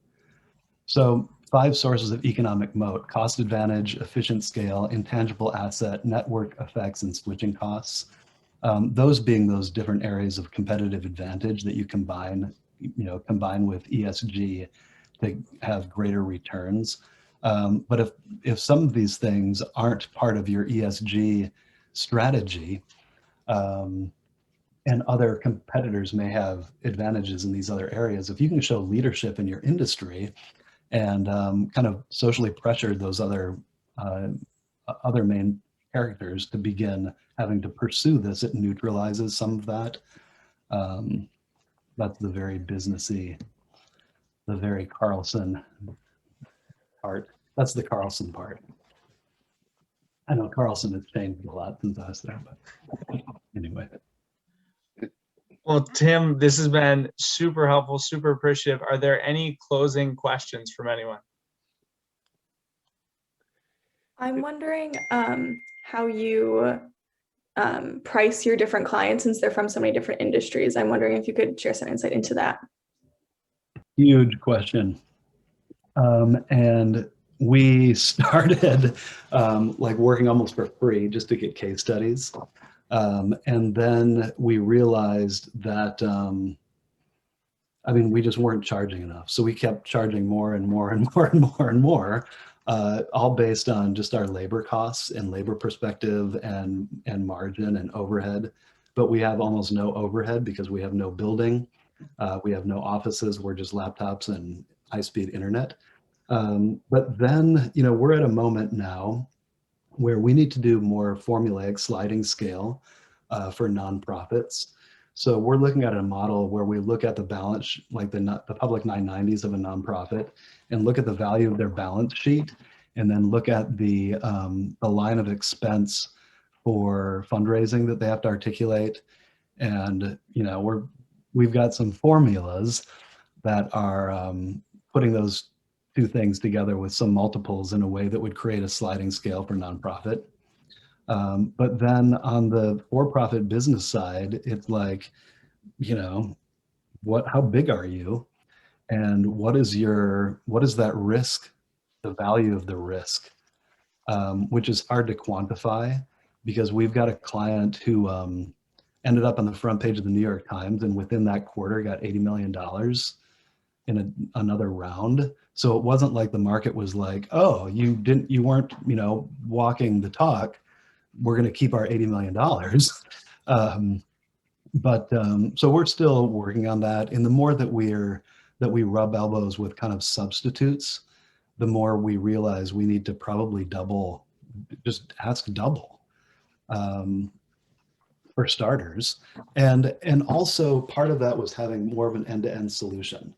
So 5 sources of economic moat: cost advantage, efficient scale, intangible asset, network effects, and switching costs. Those being those different areas of competitive advantage that you combine with ESG to have greater returns. But if some of these things aren't part of your ESG strategy, and other competitors may have advantages in these other areas, if you can show leadership in your industry and kind of socially pressure those other main characters to begin having to pursue this, it neutralizes some of that. That's the very businessy, the very Carlson part. That's the Carlson part. I know Carlson has changed a lot since I was there, but anyway. Well, Tim, this has been super helpful, super appreciative. Are there any closing questions from anyone? I'm wondering how you price your different clients since they're from so many different industries. I'm wondering if you could share some insight into that. Huge question. And we started like working almost for free just to get case studies. And then we realized that, I mean, we just weren't charging enough. So we kept charging more and more and more and more and more, all based on just our labor costs and labor perspective and margin and overhead. But we have almost no overhead because we have no building. We have no offices. We're just laptops and high-speed internet. But then, you know, we're at a moment now where we need to do more formulaic sliding scale for nonprofits. So we're looking at a model where we look at the balance, like the public 990s of a nonprofit, and look at the value of their balance sheet, and then look at the line of expense for fundraising that they have to articulate. And you know, we've got some formulas that are putting those 2 things together with some multiples in a way that would create a sliding scale for nonprofit. But then on the for-profit business side, it's like, you know, how big are you? And what is that risk, the value of the risk, which is hard to quantify because we've got a client who ended up on the front page of the New York Times and within that quarter got $80 million in another round. So it wasn't like the market was like, oh, you weren't, you know, walking the talk. We're going to keep our $80 million. So we're still working on that. And the more that we rub elbows with kind of substitutes, the more we realize we need to probably just ask double for starters. And also part of that was having more of an end-to-end solution.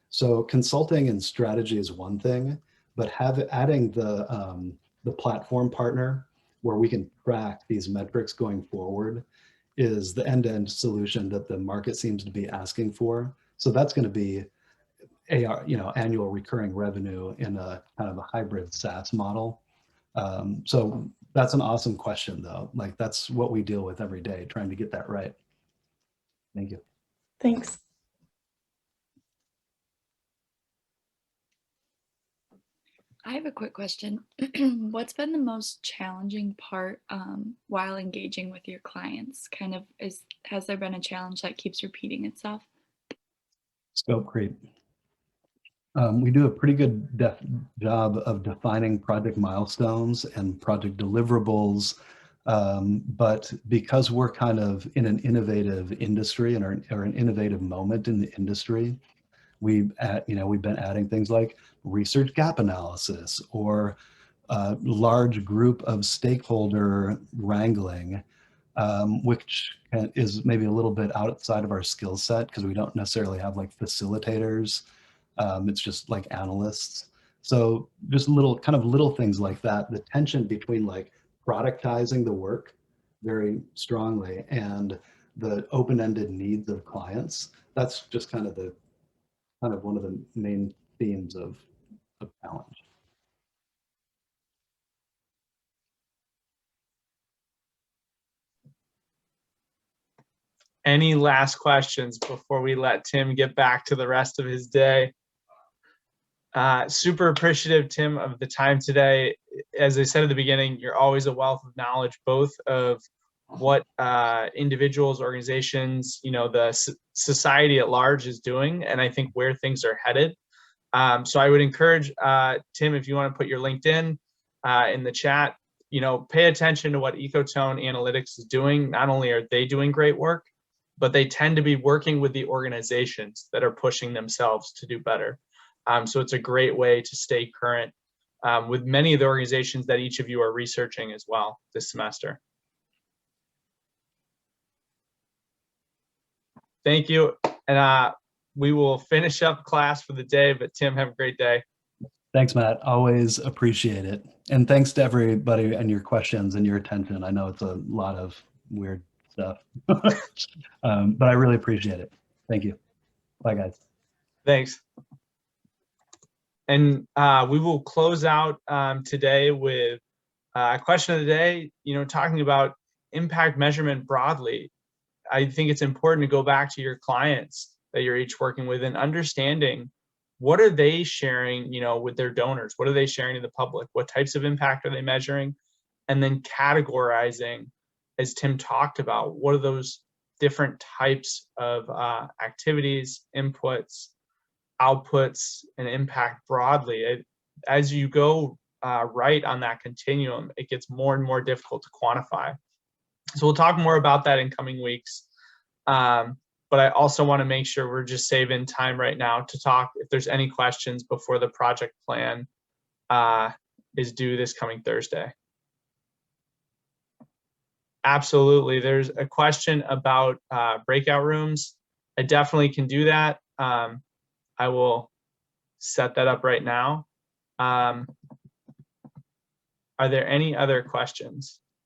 So consulting and strategy is one thing, but adding the platform partner where we can track these metrics going forward is the end-to-end solution that the market seems to be asking for. So that's going to be annual recurring revenue in a kind of a hybrid SaaS model. So that's an awesome question though. Like that's what we deal with every day, trying to get that right. Thank you. Thanks. I have a quick question. What's been the most challenging part while engaging with your clients? Has there been a challenge that keeps repeating itself? Scope creep. We do a pretty good job of defining project milestones and project deliverables, but because we're kind of in an innovative industry or an innovative moment in the industry, we've been adding things like research gap analysis or a large group of stakeholder wrangling which is maybe a little bit outside of our skill set because we don't necessarily have like facilitators. It's just like analysts. So just little things like that. The tension between like productizing the work very strongly and the open-ended needs of clients. That's just kind of one of the main themes of challenge. Any last questions before we let Tim get back to the rest of his day? Super appreciative, Tim, of the time today. As I said at the beginning, you're always a wealth of knowledge, both of what individuals, organizations, the society at large is doing, and I think where things are headed. So I would encourage Tim, if you want to put your LinkedIn in the chat, pay attention to what Ecotone Analytics is doing. Not only are they doing great work, but they tend to be working with the organizations that are pushing themselves to do better. So it's a great way to stay current with many of the organizations that each of you are researching as well this semester. Thank you. And we will finish up class for the day, but Tim, have a great day. Thanks, Matt. Always appreciate it. And thanks to everybody and your questions and your attention. I know it's a lot of weird stuff, but I really appreciate it. Thank you. Bye, guys. Thanks. And we will close out today with a question of the day, talking about impact measurement broadly. I think it's important to go back to your clients that you're each working with and understanding what are they sharing, with their donors? What are they sharing to the public? What types of impact are they measuring? And then categorizing, as Tim talked about, what are those different types of activities, inputs, outputs, and impact broadly. As you go right on that continuum, it gets more and more difficult to quantify. So we'll talk more about that in coming weeks. But I also want to make sure we're just saving time right now to talk if there's any questions before the project plan is due this coming Thursday. Absolutely. There's a question about breakout rooms. I definitely can do that. I will set that up right now. Are there any other questions?